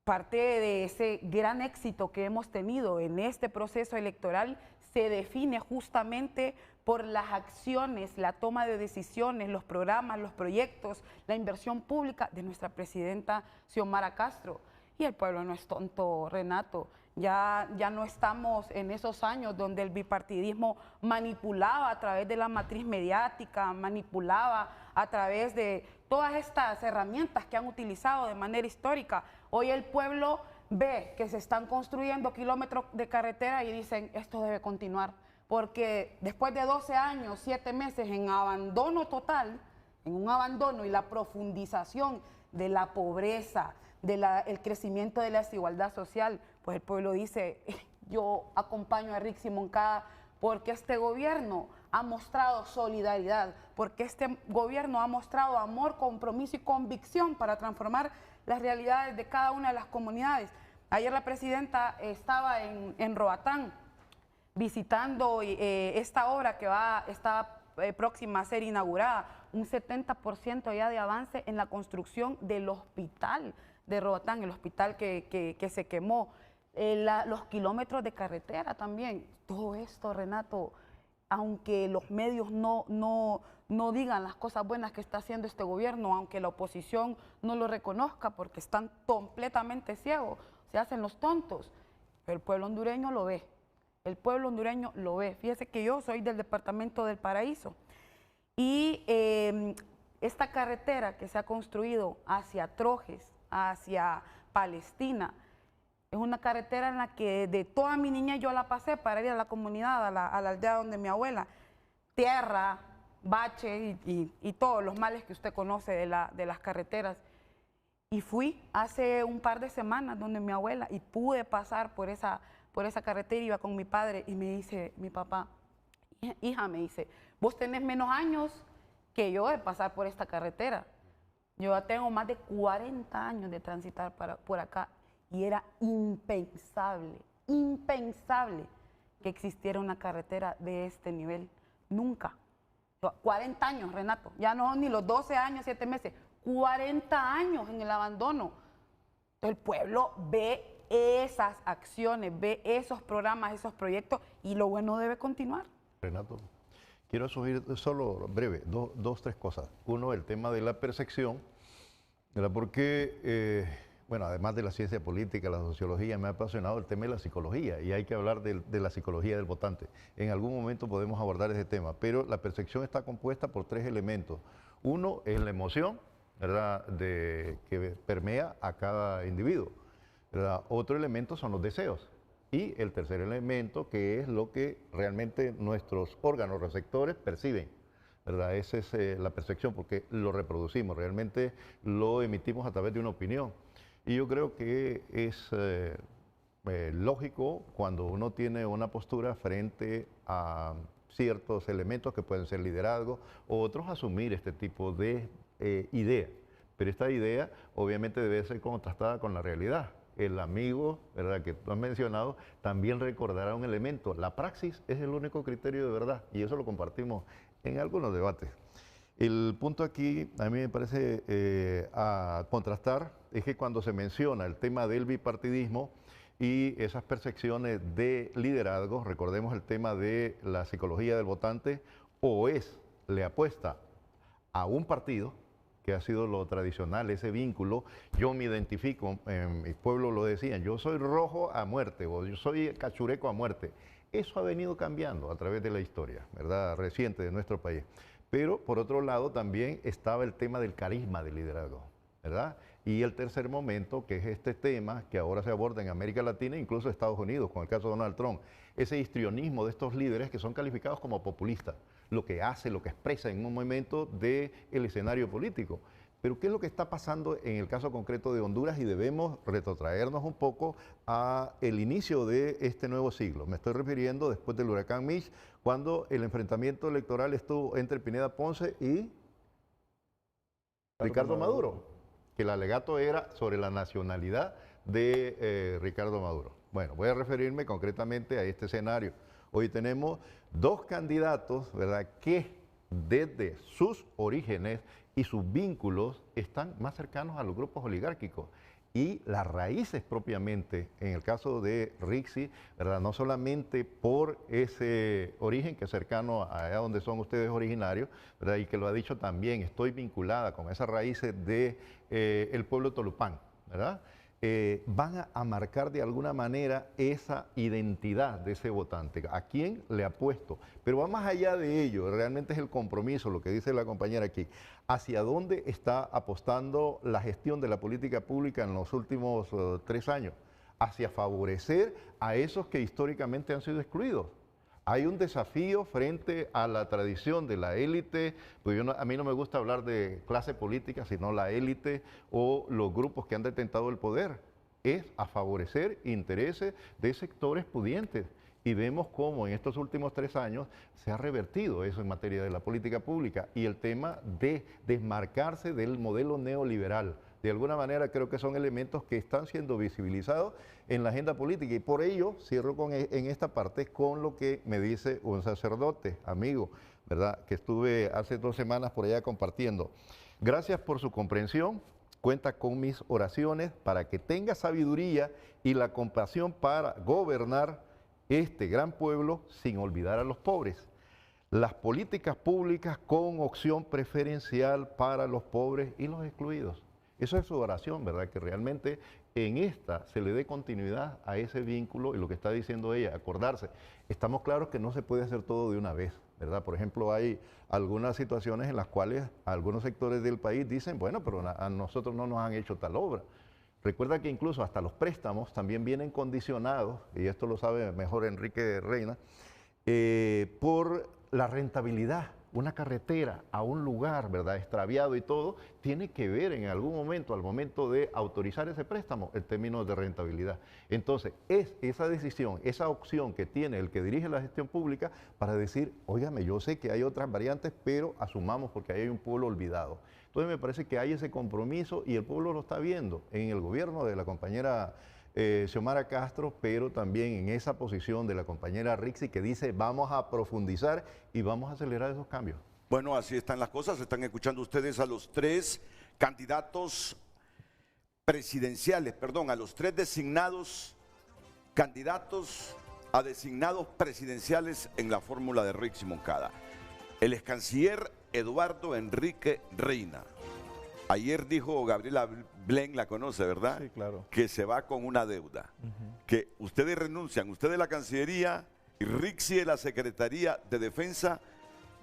parte de ese gran éxito que hemos tenido en este proceso electoral se define justamente por las acciones, la toma de decisiones, los programas, los proyectos, la inversión pública de nuestra presidenta Xiomara Castro. Y el pueblo no es tonto, Renato. Ya no estamos en esos años donde el bipartidismo manipulaba a través de la matriz mediática, manipulaba a través de todas estas herramientas que han utilizado de manera histórica. Hoy el pueblo ve que se están construyendo kilómetros de carretera y dicen, esto debe continuar, porque después de 12 años, 7 meses en abandono total, en un abandono y la profundización de la pobreza, el crecimiento de la desigualdad social, pues el pueblo dice, yo acompaño a Rixi Moncada porque este gobierno ha mostrado solidaridad, porque este gobierno ha mostrado amor, compromiso y convicción para transformar las realidades de cada una de las comunidades. Ayer la presidenta estaba en Roatán visitando esta obra que está próxima a ser inaugurada, un 70% ya de avance en la construcción del hospital de Roatán, el hospital que se quemó, los kilómetros de carretera también. Todo esto, Renato, aunque los medios no digan las cosas buenas que está haciendo este gobierno, aunque la oposición no lo reconozca porque están completamente ciegos, se hacen los tontos, pero el pueblo hondureño lo ve. El pueblo hondureño lo ve. Fíjese que yo soy del departamento del Paraíso y esta carretera que se ha construido hacia Trojes, hacia Palestina, es una carretera en la que de toda mi niñez yo la pasé para ir a la comunidad, a la aldea donde mi abuela. Tierra, bache y todos los males que usted conoce de las carreteras. Y fui hace un par de semanas donde mi abuela y pude pasar por esa carretera, iba con mi padre y me dice mi papá, hija, me dice, vos tenés menos años que yo de pasar por esta carretera. Yo ya tengo más de 40 años de transitar por acá y era impensable que existiera una carretera de este nivel. Nunca. 40 años, Renato, ya no ni los 12 años, 7 meses, 40 años en el abandono. El pueblo ve esas acciones, ve esos programas, esos proyectos y lo bueno debe continuar. Renato, quiero subir solo breve, tres cosas. Uno, el tema de la percepción, ¿verdad? Porque, bueno, además de la ciencia política, la sociología, me ha apasionado el tema de la psicología y hay que hablar de la psicología del votante. En algún momento podemos abordar ese tema, pero la percepción está compuesta por 3 elementos. Uno es la emoción, ¿verdad?, que permea a cada individuo, ¿verdad? Otro elemento son los deseos. Y el tercer elemento, que es lo que realmente nuestros órganos receptores perciben, ¿verdad? Esa es la percepción, porque lo reproducimos, realmente lo emitimos a través de una opinión. Y yo creo que es lógico cuando uno tiene una postura frente a ciertos elementos que pueden ser liderazgo, o otros asumir este tipo de idea. Pero esta idea obviamente debe ser contrastada con la realidad. El amigo, ¿verdad?, que tú has mencionado, también recordará un elemento. La praxis es el único criterio de verdad y eso lo compartimos en algunos debates. El punto aquí, a mí me parece a contrastar, es que cuando se menciona el tema del bipartidismo y esas percepciones de liderazgo, recordemos el tema de la psicología del votante, o le apuesta a un partido, que ha sido lo tradicional, ese vínculo. Yo me identifico, en mi pueblo lo decían, yo soy rojo a muerte o yo soy cachureco a muerte. Eso ha venido cambiando a través de la historia, ¿verdad?, reciente de nuestro país. Pero por otro lado también estaba el tema del carisma del liderazgo, ¿verdad? Y el tercer momento, que es este tema que ahora se aborda en América Latina, incluso Estados Unidos, con el caso de Donald Trump, ese histrionismo de estos líderes que son calificados como populistas, lo que hace, lo que expresa en un momento del escenario político. Pero ¿qué es lo que está pasando en el caso concreto de Honduras? Y debemos retrotraernos un poco a el inicio de este nuevo siglo. Me estoy refiriendo después del huracán Mitch, cuando el enfrentamiento electoral estuvo entre Pineda Ponce y Ricardo Maduro, que el alegato era sobre la nacionalidad de Ricardo Maduro. Bueno, voy a referirme concretamente a este escenario. Hoy tenemos 2 candidatos, ¿verdad?, que desde sus orígenes y sus vínculos están más cercanos a los grupos oligárquicos. Y las raíces propiamente, en el caso de Rixi, ¿verdad?, no solamente por ese origen que es cercano a allá donde son ustedes originarios, ¿verdad?, y que lo ha dicho también, estoy vinculada con esas raíces de el pueblo Tolupán, ¿verdad?, van a marcar de alguna manera esa identidad de ese votante, a quién le apuesto. Pero va más allá de ello, realmente es el compromiso, lo que dice la compañera aquí, hacia dónde está apostando la gestión de la política pública en los últimos 3 años. hacia favorecer a esos que históricamente han sido excluidos. Hay un desafío frente a la tradición de la élite, pues a mí no me gusta hablar de clase política, sino la élite o los grupos que han detentado el poder. Es a favorecer intereses de sectores pudientes. Y vemos cómo en estos últimos 3 años se ha revertido eso en materia de la política pública y el tema de desmarcarse del modelo neoliberal. De alguna manera creo que son elementos que están siendo visibilizados en la agenda política y por ello cierro en esta parte con lo que me dice un sacerdote, amigo, ¿verdad? Que estuve hace 2 semanas por allá compartiendo. Gracias por su comprensión, cuenta con mis oraciones para que tenga sabiduría y la compasión para gobernar este gran pueblo sin olvidar a los pobres. Las políticas públicas con opción preferencial para los pobres y los excluidos. Eso es su oración, ¿verdad? Que realmente en esta se le dé continuidad a ese vínculo y lo que está diciendo ella, acordarse. Estamos claros que no se puede hacer todo de una vez, ¿verdad? Por ejemplo, hay algunas situaciones en las cuales algunos sectores del país dicen, bueno, pero a nosotros no nos han hecho tal obra. Recuerda que incluso hasta los préstamos también vienen condicionados, y esto lo sabe mejor Enrique Reina, por la rentabilidad. Una carretera a un lugar, ¿verdad?, extraviado y todo, tiene que ver en algún momento, al momento de autorizar ese préstamo, el término de rentabilidad. Entonces, es esa decisión, esa opción que tiene el que dirige la gestión pública para decir, óigame, yo sé que hay otras variantes, pero asumamos porque ahí hay un pueblo olvidado. Entonces, me parece que hay ese compromiso y el pueblo lo está viendo en el gobierno de la compañera Xiomara Castro, pero también en esa posición de la compañera Rixi que dice vamos a profundizar y vamos a acelerar esos cambios. Bueno, así están las cosas. Están escuchando ustedes a los 3 candidatos presidenciales, perdón, a los 3 designados candidatos a designados presidenciales en la fórmula de Rixi Moncada. El ex canciller Eduardo Enrique Reina. Ayer dijo Gabriela Blen, la conoce, ¿verdad? Sí, claro. Que se va con una deuda. Que ustedes renuncian, usted de la Cancillería y Rixi de la Secretaría de Defensa,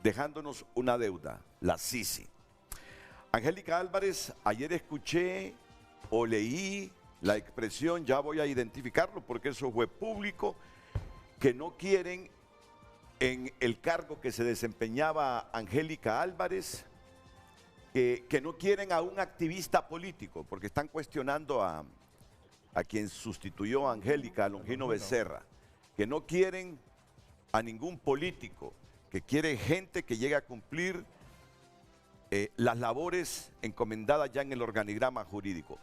dejándonos una deuda, la Sisi. Angélica Álvarez, ayer escuché o leí la expresión, ya voy a identificarlo porque eso fue público, que no quieren en el cargo que se desempeñaba Angélica Álvarez, que no quieren a un activista político, porque están cuestionando a quien sustituyó a Angélica, a Longino Becerra, que no quieren a ningún político, que quiere gente que llegue a cumplir las labores encomendadas ya en el organigrama jurídico.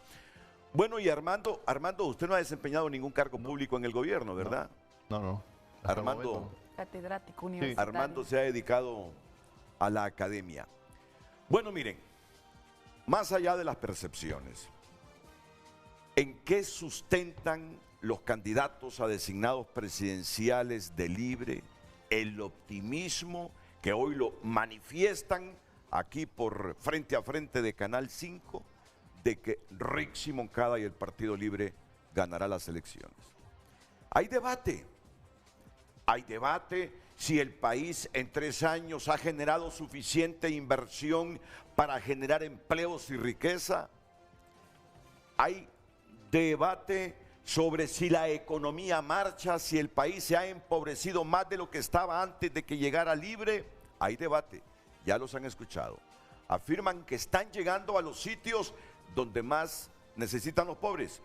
Bueno, y Armando, usted no ha desempeñado ningún cargo público en el gobierno, ¿verdad? No. Armando, Catedrático universitario. Armando se ha dedicado a la academia. Bueno, miren, más allá de las percepciones, ¿en qué sustentan los candidatos a designados presidenciales de Libre el optimismo que hoy lo manifiestan aquí por Frente a Frente de Canal 5 de que Rixi Moncada y el Partido Libre ganará las elecciones? Hay debate si el país en 3 años ha generado suficiente inversión para generar empleos y riqueza. Hay debate sobre si la economía marcha, si el país se ha empobrecido más de lo que estaba antes de que llegara Libre. Hay debate, ya los han escuchado. Afirman que están llegando a los sitios donde más necesitan los pobres.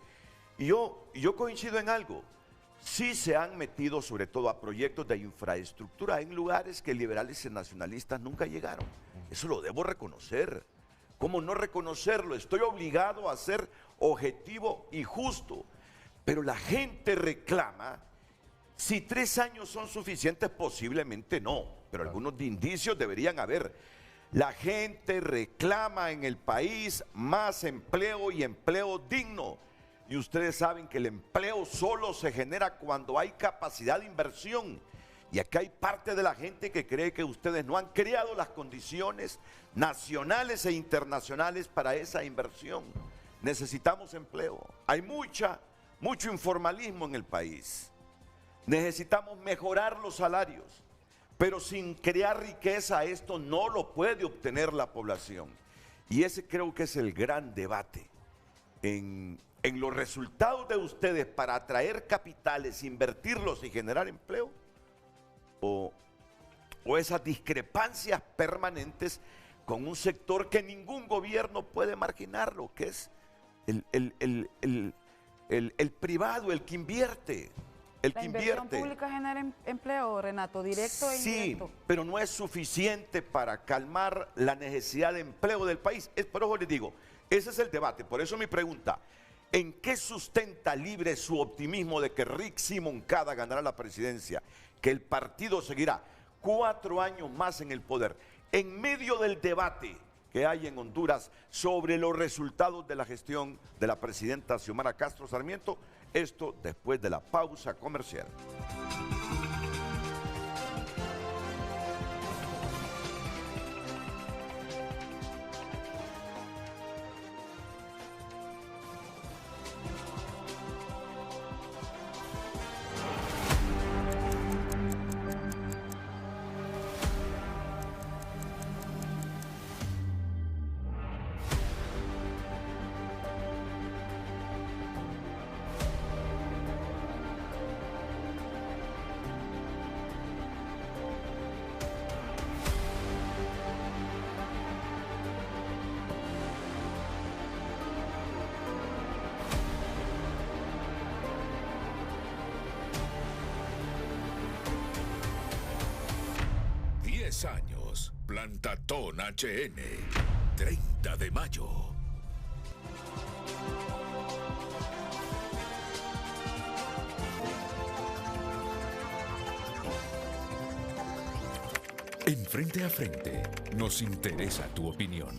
Y yo coincido en algo. Sí se han metido sobre todo a proyectos de infraestructura en lugares que liberales y nacionalistas nunca llegaron. Eso lo debo reconocer. ¿Cómo no reconocerlo? Estoy obligado a ser objetivo y justo. Pero la gente reclama, si 3 años son suficientes, posiblemente no, pero algunos indicios deberían haber. La gente reclama en el país más empleo y empleo digno. Y ustedes saben que el empleo solo se genera cuando hay capacidad de inversión. Y acá hay parte de la gente que cree que ustedes no han creado las condiciones nacionales e internacionales para esa inversión. Necesitamos empleo. Hay mucho informalismo en el país. Necesitamos mejorar los salarios. Pero sin crear riqueza, esto no lo puede obtener la población. Y ese creo que es el gran debate en en los resultados de ustedes para atraer capitales, invertirlos y generar empleo? ¿O esas discrepancias permanentes con un sector que ningún gobierno puede marginarlo, que es el privado, el que invierte? La inversión pública genera empleo, Renato, directo e indirecto. Sí, pero no es suficiente para calmar la necesidad de empleo del país. Por eso les digo, ese es el debate. Por eso mi pregunta, ¿en qué sustenta Libre su optimismo de que Rixi Moncada ganará la presidencia? Que el partido seguirá 4 años más en el poder, en medio del debate que hay en Honduras sobre los resultados de la gestión de la presidenta Xiomara Castro Sarmiento. Esto después de la pausa comercial. Años, Plantatón HN, 30 de mayo. En Frente a Frente, nos interesa tu opinión.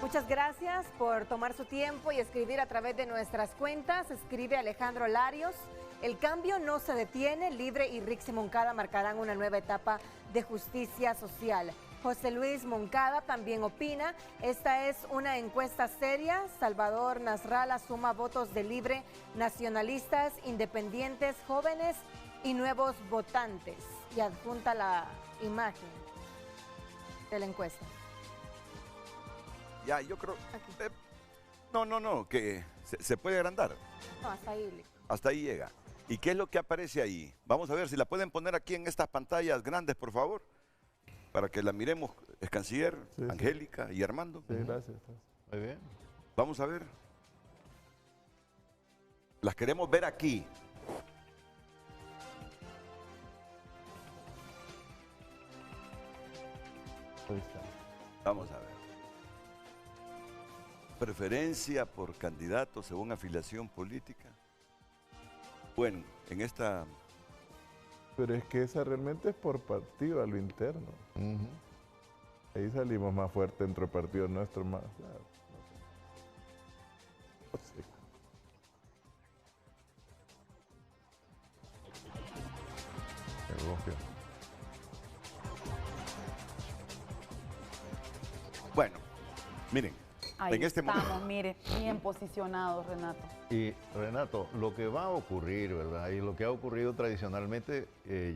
Muchas gracias por tomar su tiempo y escribir a través de nuestras cuentas. Escribe Alejandro Larios. El cambio no se detiene. Libre y Rixi Moncada marcarán una nueva etapa de justicia social. José Luis Moncada también opina. Esta es una encuesta seria. Salvador Nasralla suma votos de Libre, nacionalistas, independientes, jóvenes y nuevos votantes. Y adjunta la imagen de la encuesta. Ya, yo creo... no, que se puede agrandar. No, hasta ahí. Hasta ahí llega. ¿Y qué es lo que aparece ahí? Vamos a ver si la pueden poner aquí en estas pantallas grandes, por favor, para que la miremos, es canciller, sí, Angélica y Armando. Sí, gracias. Muy bien. Vamos a ver. Las queremos ver aquí. Ahí está. Vamos a ver. Preferencia por candidato según afiliación política. Bueno, en esta... Pero es que esa realmente es por partido, a lo interno. Ahí salimos más fuerte entre partidos nuestros más. Claro. No sé. Bueno, miren. Ahí en este estamos, momento. mire, bien posicionados, Renato. Y Renato, lo que va a ocurrir, ¿verdad? Y lo que ha ocurrido tradicionalmente,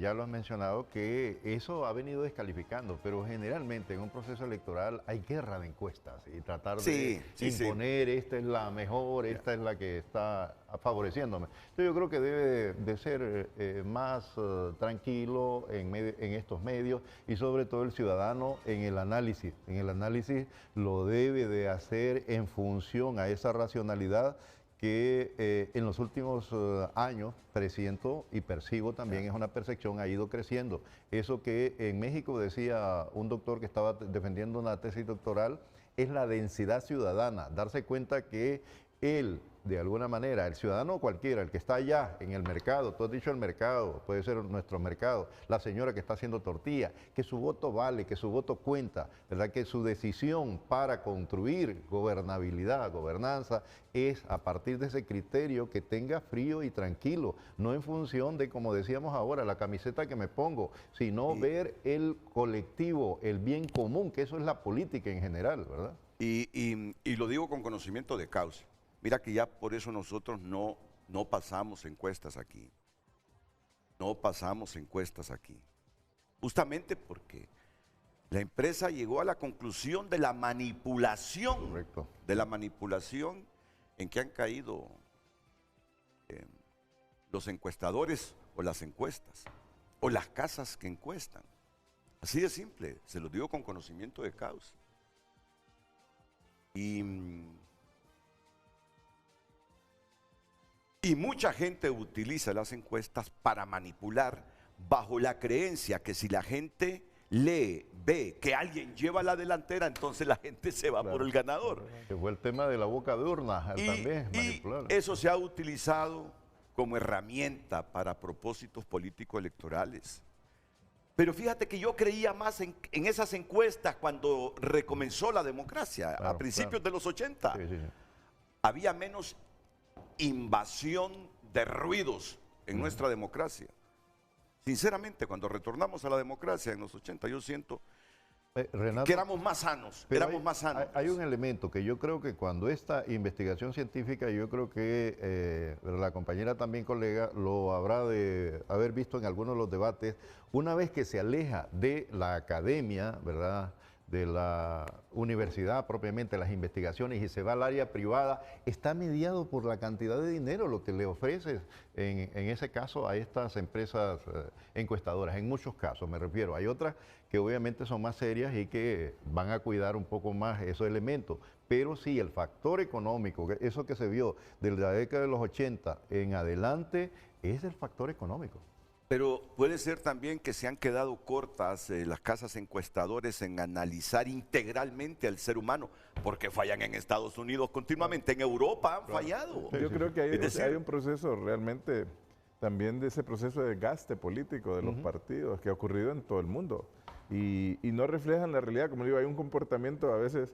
ya lo has mencionado, que eso ha venido descalificando, pero generalmente en un proceso electoral hay guerra de encuestas y tratar de imponer, esta es la mejor, esta es la que está favoreciéndome. Entonces yo creo que debe de ser más tranquilo en estos medios y sobre todo el ciudadano en el análisis. En el análisis lo debe de hacer en función a esa racionalidad que en los últimos años presiento y percibo también, es una percepción, ha ido creciendo. Eso que en México decía un doctor que estaba defendiendo una tesis doctoral, es la densidad ciudadana, darse cuenta que él, de alguna manera, el ciudadano cualquiera, el que está allá en el mercado, tú has dicho el mercado, puede ser nuestro mercado, la señora que está haciendo tortilla, que su voto vale, que su voto cuenta, ¿verdad? Que su decisión para construir gobernabilidad, gobernanza, es a partir de ese criterio que tenga frío y tranquilo, no en función de, como decíamos ahora, la camiseta que me pongo, sino ver el colectivo, el bien común, que eso es la política en general, ¿verdad? Y lo digo con conocimiento de causa. Mira que ya por eso nosotros no pasamos encuestas aquí. No pasamos encuestas aquí. Justamente porque La empresa llegó a la conclusión de la manipulación, Correcto. de la manipulación en que han caído los encuestadores o las encuestas, o las casas que encuestan. Así de simple, se lo digo con conocimiento de causa. Y mucha gente utiliza las encuestas para manipular bajo la creencia que si la gente lee, ve que alguien lleva la delantera, entonces la gente se va por el ganador. Que fue el tema de la boca de urna también, Y manipular. eso se ha utilizado como herramienta para propósitos políticos electorales. Pero fíjate que yo creía más en esas encuestas cuando recomenzó la democracia, Claro, a principios de los 80. Sí, sí. Había menos invasión de ruidos en nuestra democracia. Sinceramente, cuando retornamos a la democracia en los 80, yo siento Renato, que éramos más sanos, pero éramos más sanos. Hay un elemento que yo creo que cuando esta investigación científica, yo creo que la compañera también colega lo habrá de haber visto en algunos de los debates, una vez que se aleja de la academia, ¿verdad?, de la universidad propiamente, las investigaciones, y se va al área privada, está mediado por la cantidad de dinero, lo que le ofreces en ese caso a estas empresas encuestadoras, en muchos casos me refiero. Hay otras que obviamente son más serias y que van a cuidar un poco más esos elementos, pero sí, el factor económico, eso que se vio de la década de los 80 en adelante, es el factor económico. Pero puede ser también que se han quedado cortas las casas encuestadores en analizar integralmente al ser humano, porque fallan en Estados Unidos continuamente, en Europa han fallado. Yo creo que Es decir, hay un proceso realmente también de ese proceso de desgaste político de los partidos que ha ocurrido en todo el mundo y no reflejan la realidad. Como digo, hay un comportamiento a veces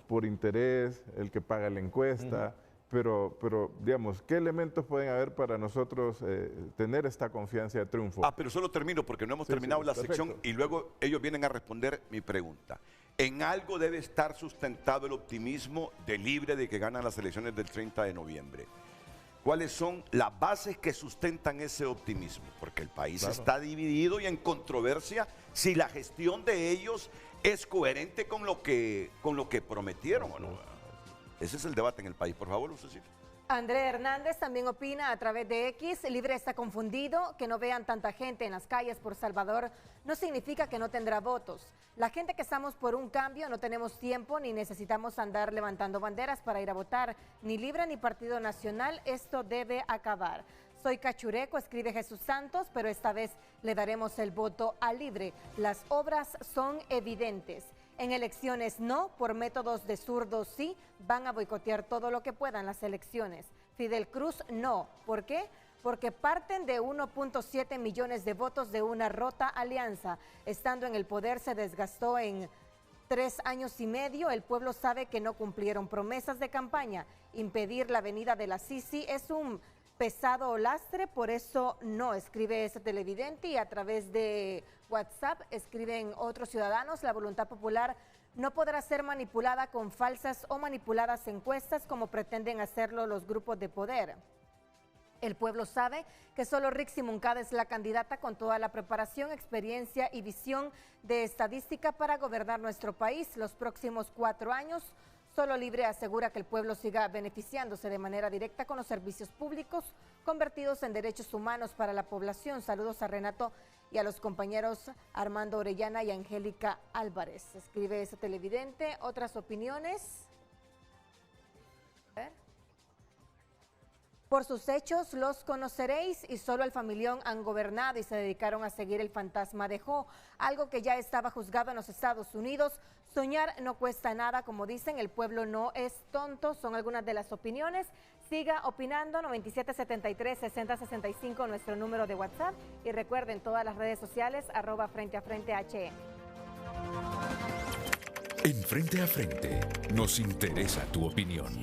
por interés, el que paga la encuesta. Pero, digamos, ¿qué elementos pueden haber para nosotros tener esta confianza de triunfo? pero solo termino porque no hemos terminado la sección y luego ellos vienen a responder mi pregunta. En algo debe estar sustentado el optimismo de Libre de que ganan las elecciones del 30 de noviembre. ¿Cuáles son las bases que sustentan ese optimismo? Porque el país está dividido y en controversia si la gestión de ellos es coherente con lo que prometieron o no. Ese es el debate en el país. Por favor, Lucecita. André Hernández también opina a través de X, Libre está confundido, que no vean tanta gente en las calles por Salvador no significa que no tendrá votos. La gente que estamos por un cambio no tenemos tiempo ni necesitamos andar levantando banderas para ir a votar, ni Libre ni Partido Nacional, esto debe acabar. Soy Cachureco, escribe Jesús Santos, pero esta vez le daremos el voto a Libre. Las obras son evidentes. En elecciones no, por métodos de zurdos sí, van a boicotear todo lo que puedan las elecciones. Fidel Cruz no. ¿Por qué? Porque parten de 1.7 millones de votos de una rota alianza. Estando en el poder se desgastó en 3 años y medio. El pueblo sabe que no cumplieron promesas de campaña. Impedir la venida de la Sisi es un pesado lastre, por eso no, escribe ese televidente, y a través de WhatsApp escriben otros ciudadanos: la voluntad popular no podrá ser manipulada con falsas o manipuladas encuestas como pretenden hacerlo los grupos de poder. El pueblo sabe que solo Rixi Moncada es la candidata con toda la preparación, experiencia y visión de estadística para gobernar nuestro país los próximos 4 años. Solo Libre asegura que el pueblo siga beneficiándose de manera directa con los servicios públicos convertidos en derechos humanos para la población. Saludos a Renato y a los compañeros Armando Orellana y Angélica Álvarez. Escribe ese televidente. ¿Otras opiniones? A ver. Por sus hechos los conoceréis, y solo el familión han gobernado y se dedicaron a seguir el fantasma de Jo, algo que ya estaba juzgado en los Estados Unidos. Soñar no cuesta nada, como dicen, el pueblo no es tonto, son algunas de las opiniones. Siga opinando, 9773-6065, nuestro número de WhatsApp, y recuerden todas las redes sociales, @Frente a Frente HN. En Frente a Frente nos interesa tu opinión.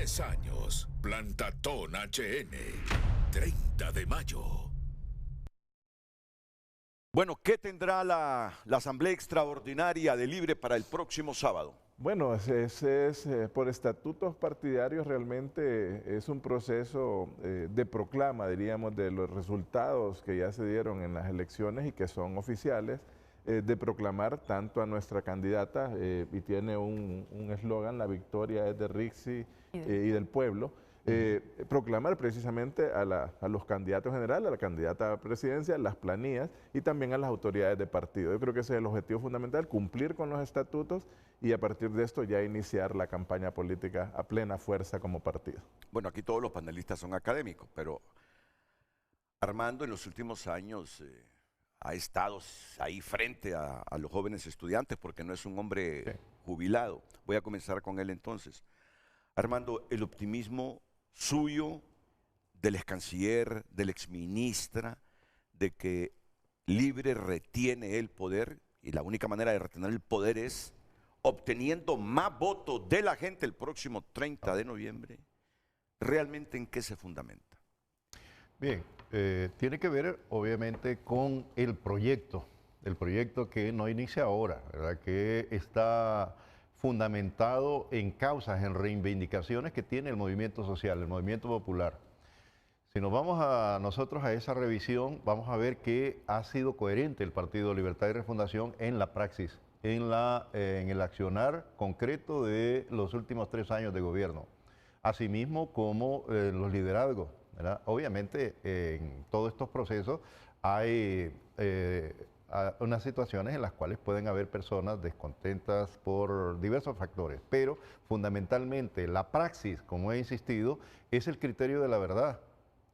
10 años. Plantatón HN. 30 de mayo. Bueno, ¿qué tendrá la Asamblea Extraordinaria de Libre para el próximo sábado? Bueno, por estatutos partidarios realmente es un proceso de proclama, diríamos, de los resultados que ya se dieron en las elecciones y que son oficiales, de proclamar tanto a nuestra candidata, y tiene un eslogan, la victoria es de Rixi y del pueblo, proclamar precisamente a los candidatos generales, a la candidata a presidencia, las planillas y también a las autoridades de partido. Yo creo que ese es el objetivo fundamental, cumplir con los estatutos y a partir de esto ya iniciar la campaña política a plena fuerza como partido. Bueno, aquí todos los panelistas son académicos, pero Armando en los últimos años ha estado ahí frente a los jóvenes estudiantes porque no es un hombre jubilado. Voy a comenzar con él entonces. Armando, el optimismo suyo, del ex canciller, del exministra, de que Libre retiene el poder, y la única manera de retener el poder es obteniendo más votos de la gente el próximo 30 de noviembre, ¿realmente en qué se fundamenta? Bien, tiene que ver obviamente con el proyecto que no inicia ahora, ¿verdad? Que está fundamentado en causas, en reivindicaciones que tiene el movimiento social, el movimiento popular. Si nos vamos nosotros a esa revisión, vamos a ver que ha sido coherente el Partido Libertad y Refundación en la praxis, en el accionar concreto de los últimos 3 años de gobierno, asimismo como los liderazgos, ¿verdad? Obviamente en todos estos procesos hay unas situaciones en las cuales pueden haber personas descontentas por diversos factores, pero fundamentalmente la praxis, como he insistido, es el criterio de la verdad.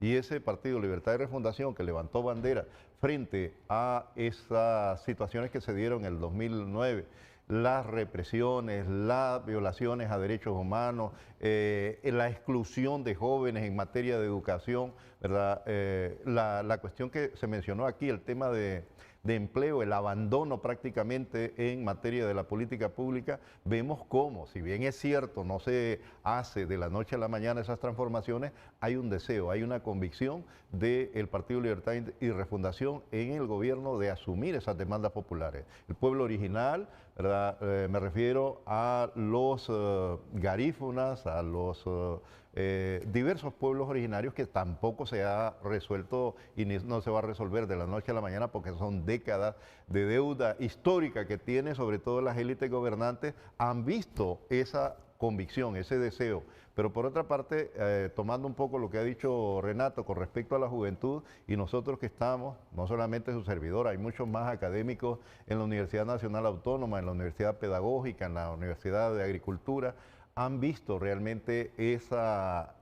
Y ese Partido Libertad y Refundación que levantó bandera frente a esas situaciones que se dieron en el 2009, las represiones, las violaciones a derechos humanos, la exclusión de jóvenes en materia de educación, ¿verdad? La cuestión que se mencionó aquí, el tema de empleo, el abandono prácticamente en materia de la política pública, vemos cómo, si bien es cierto, no se hace de la noche a la mañana esas transformaciones, hay un deseo, hay una convicción del Partido Libertad y Refundación en el gobierno de asumir esas demandas populares. El pueblo original, ¿verdad? Me refiero a los garífunas, a los diversos pueblos originarios que tampoco se ha resuelto y no se va a resolver de la noche a la mañana porque son décadas de deuda histórica que tiene, sobre todo las élites gobernantes, han visto esa convicción, ese deseo. Pero por otra parte, tomando un poco lo que ha dicho Renato con respecto a la juventud y nosotros que estamos, no solamente su servidor, hay muchos más académicos en la Universidad Nacional Autónoma, en la Universidad Pedagógica, en la Universidad de Agricultura, han visto realmente esa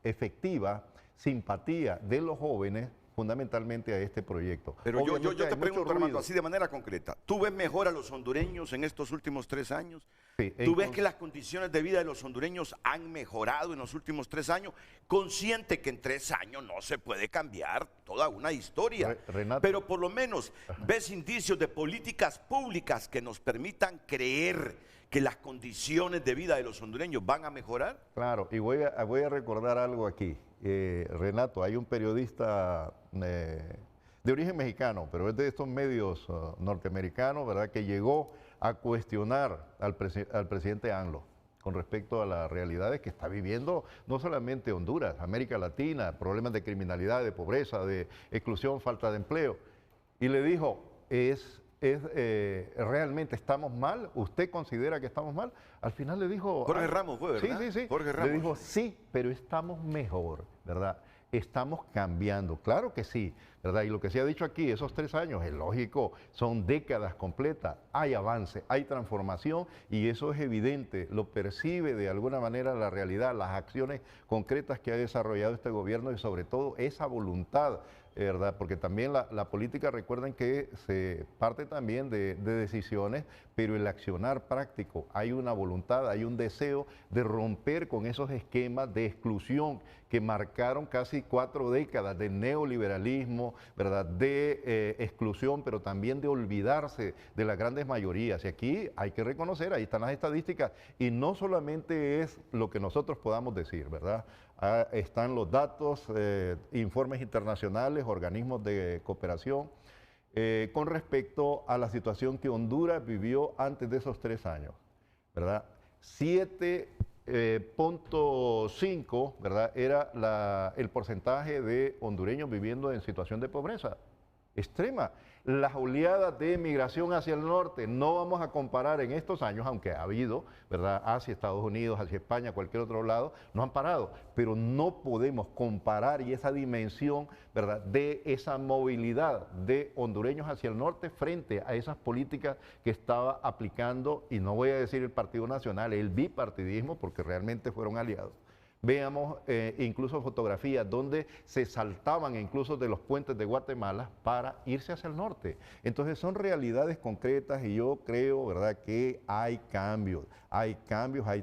efectiva simpatía de los jóvenes fundamentalmente a este proyecto. Pero yo te pregunto, Armando, así de manera concreta, ¿tú ves mejor a los hondureños en estos últimos 3 años? Sí, ¿Tú ves que las condiciones de vida de los hondureños han mejorado en los últimos 3 años? Consciente que en 3 años no se puede cambiar toda una historia, Renato, pero por lo menos ves indicios de políticas públicas que nos permitan creer que las condiciones de vida de los hondureños van a mejorar. Claro, y voy a recordar algo aquí. Renato, hay un periodista de origen mexicano, pero es de estos medios norteamericanos, ¿verdad?, que llegó a cuestionar al presidente AMLO con respecto a las realidades que está viviendo no solamente Honduras, América Latina, problemas de criminalidad, de pobreza, de exclusión, falta de empleo. Y le dijo, ¿realmente estamos mal? ¿Usted considera que estamos mal? Al final le dijo... Jorge Ramos fue, ¿verdad? Sí. Jorge Ramos. Le dijo, sí, pero estamos mejor, ¿verdad? Estamos cambiando, claro que sí, ¿verdad? Y lo que se ha dicho aquí, esos 3 años, es lógico, son décadas completas, hay avance, hay transformación y eso es evidente, lo percibe de alguna manera la realidad, las acciones concretas que ha desarrollado este gobierno y sobre todo esa voluntad, ¿verdad? Porque también la política, recuerden que se parte también de decisiones, pero el accionar práctico, hay una voluntad, hay un deseo de romper con esos esquemas de exclusión que marcaron casi 4 décadas de neoliberalismo, ¿verdad? De exclusión, pero también de olvidarse de las grandes mayorías. Y aquí hay que reconocer, ahí están las estadísticas, y no solamente es lo que nosotros podamos decir, ¿verdad? Están los datos, informes internacionales, organismos de cooperación, con respecto a la situación que Honduras vivió antes de esos 3 años, ¿verdad? 7.5, ¿verdad? Era el porcentaje de hondureños viviendo en situación de pobreza extrema. Las oleadas de migración hacia el norte, no vamos a comparar en estos años, aunque ha habido, ¿verdad? Hacia Estados Unidos, hacia España, cualquier otro lado, no han parado, pero no podemos comparar y esa dimensión, ¿verdad? De esa movilidad de hondureños hacia el norte frente a esas políticas que estaba aplicando, y no voy a decir el Partido Nacional, el bipartidismo, porque realmente fueron aliados. Veamos incluso fotografías donde se saltaban incluso de los puentes de Guatemala para irse hacia el norte. Entonces son realidades concretas y yo creo, ¿verdad?, que hay cambios, hay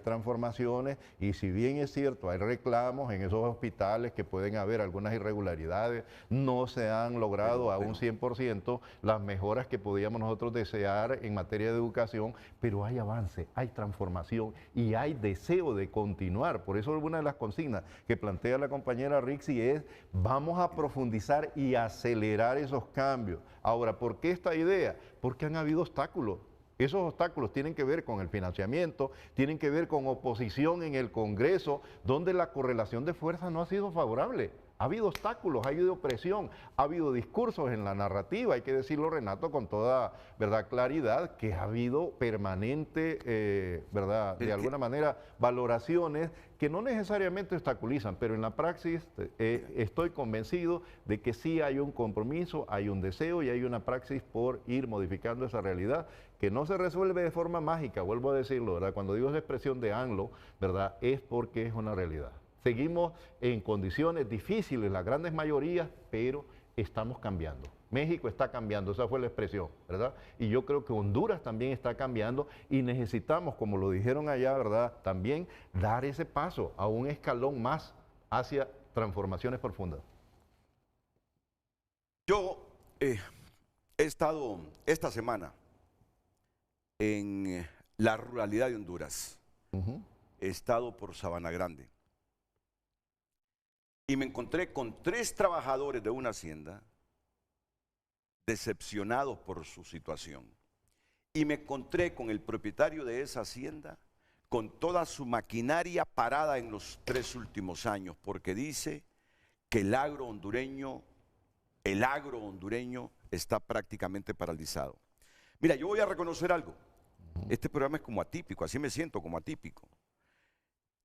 transformaciones, y si bien es cierto, hay reclamos en esos hospitales que pueden haber algunas irregularidades, no se han logrado a un 100% las mejoras que podíamos nosotros desear en materia de educación, pero hay avance, hay transformación y hay deseo de continuar. Por eso una de las consignas que plantea la compañera Rixi es: vamos a profundizar y acelerar esos cambios. Ahora, ¿por qué esta idea? Porque han habido obstáculos. Esos obstáculos tienen que ver con el financiamiento, tienen que ver con oposición en el Congreso, donde la correlación de fuerzas no ha sido favorable. Ha habido obstáculos, ha habido presión, ha habido discursos en la narrativa, hay que decirlo, Renato, con toda, ¿verdad?, claridad, que ha habido permanente, ¿verdad?, de alguna manera, valoraciones que no necesariamente obstaculizan, pero en la praxis estoy convencido de que sí hay un compromiso, hay un deseo y hay una praxis por ir modificando esa realidad, que no se resuelve de forma mágica, vuelvo a decirlo, ¿verdad? Cuando digo esa expresión de ANLO, ¿verdad?, es porque es una realidad. Seguimos en condiciones difíciles, las grandes mayorías, pero estamos cambiando. México está cambiando, esa fue la expresión, ¿verdad? Y yo creo que Honduras también está cambiando y necesitamos, como lo dijeron allá, ¿verdad?, también dar ese paso a un escalón más hacia transformaciones profundas. Yo he estado esta semana en la ruralidad de Honduras. He estado por Sabana Grande. Y me encontré con 3 trabajadores de una hacienda decepcionados por su situación. Y me encontré con el propietario de esa hacienda con toda su maquinaria parada en los 3 últimos años, porque dice que el agro hondureño está prácticamente paralizado. Mira, yo voy a reconocer algo. Este programa es como atípico, así me siento, como atípico.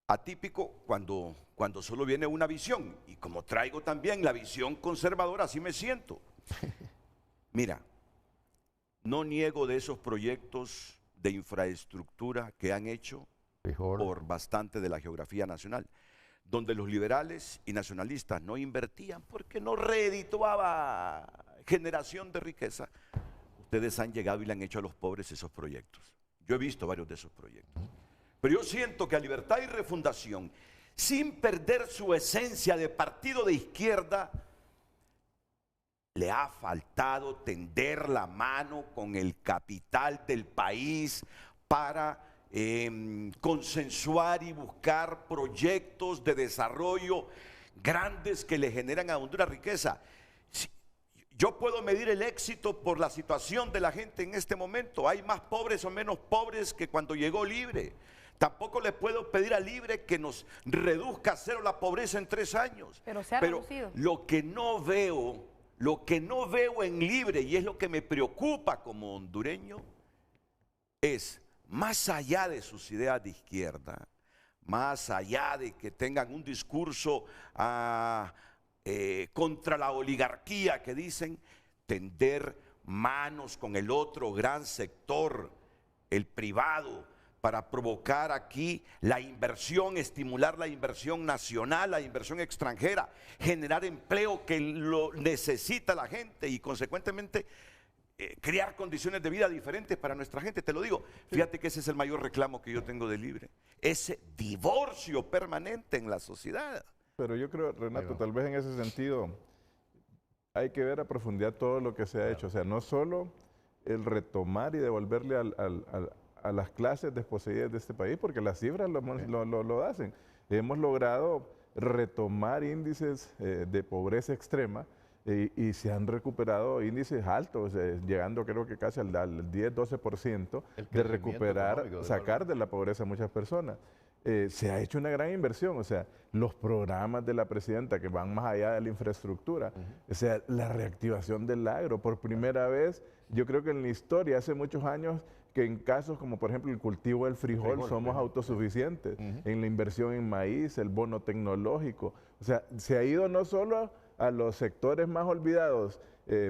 Atípico cuando solo viene una visión, y como traigo también la visión conservadora, así me siento. Mira, no niego de esos proyectos de infraestructura que han hecho por bastante de la geografía nacional, donde los liberales y nacionalistas no invertían porque no redituaba generación de riqueza. Ustedes han llegado y le han hecho a los pobres esos proyectos. Yo he visto varios de esos proyectos. Pero yo siento que a Libertad y Refundación, sin perder su esencia de partido de izquierda, le ha faltado tender la mano con el capital del país para consensuar y buscar proyectos de desarrollo grandes que le generan a Honduras riqueza. Yo puedo medir el éxito por la situación de la gente en este momento. Hay más pobres o menos pobres que cuando llegó Libre. Tampoco le puedo pedir a Libre que nos reduzca a 0 la pobreza en 3 años. Pero se ha reducido. Lo que no veo en Libre, y es lo que me preocupa como hondureño, es, más allá de sus ideas de izquierda, más allá de que tengan un discurso contra la oligarquía que dicen, tender manos con el otro gran sector, el privado, para provocar aquí la inversión, estimular la inversión nacional, la inversión extranjera, generar empleo que lo necesita la gente y consecuentemente crear condiciones de vida diferentes para nuestra gente. Te lo digo, fíjate que ese es el mayor reclamo que yo tengo de Libre, ese divorcio permanente en la sociedad. Pero yo creo, Renato, tal vez en ese sentido hay que ver a profundidad todo lo que se ha hecho. O sea, no solo el retomar y devolverle a las clases desposeídas de este país, porque las cifras lo hacen. Hemos logrado retomar índices de pobreza extrema y se han recuperado índices altos, llegando creo que casi al 10-12% de recuperar, sacar de la pobreza a muchas personas. Se ha hecho una gran inversión, o sea, los programas de la presidenta que van más allá de la infraestructura, o sea, la reactivación del agro, por primera vez, yo creo que en la historia, hace muchos años, que en casos como por ejemplo el cultivo del frijol somos autosuficientes, en la inversión en maíz, el bono tecnológico, o sea, se ha ido no solo a los sectores más olvidados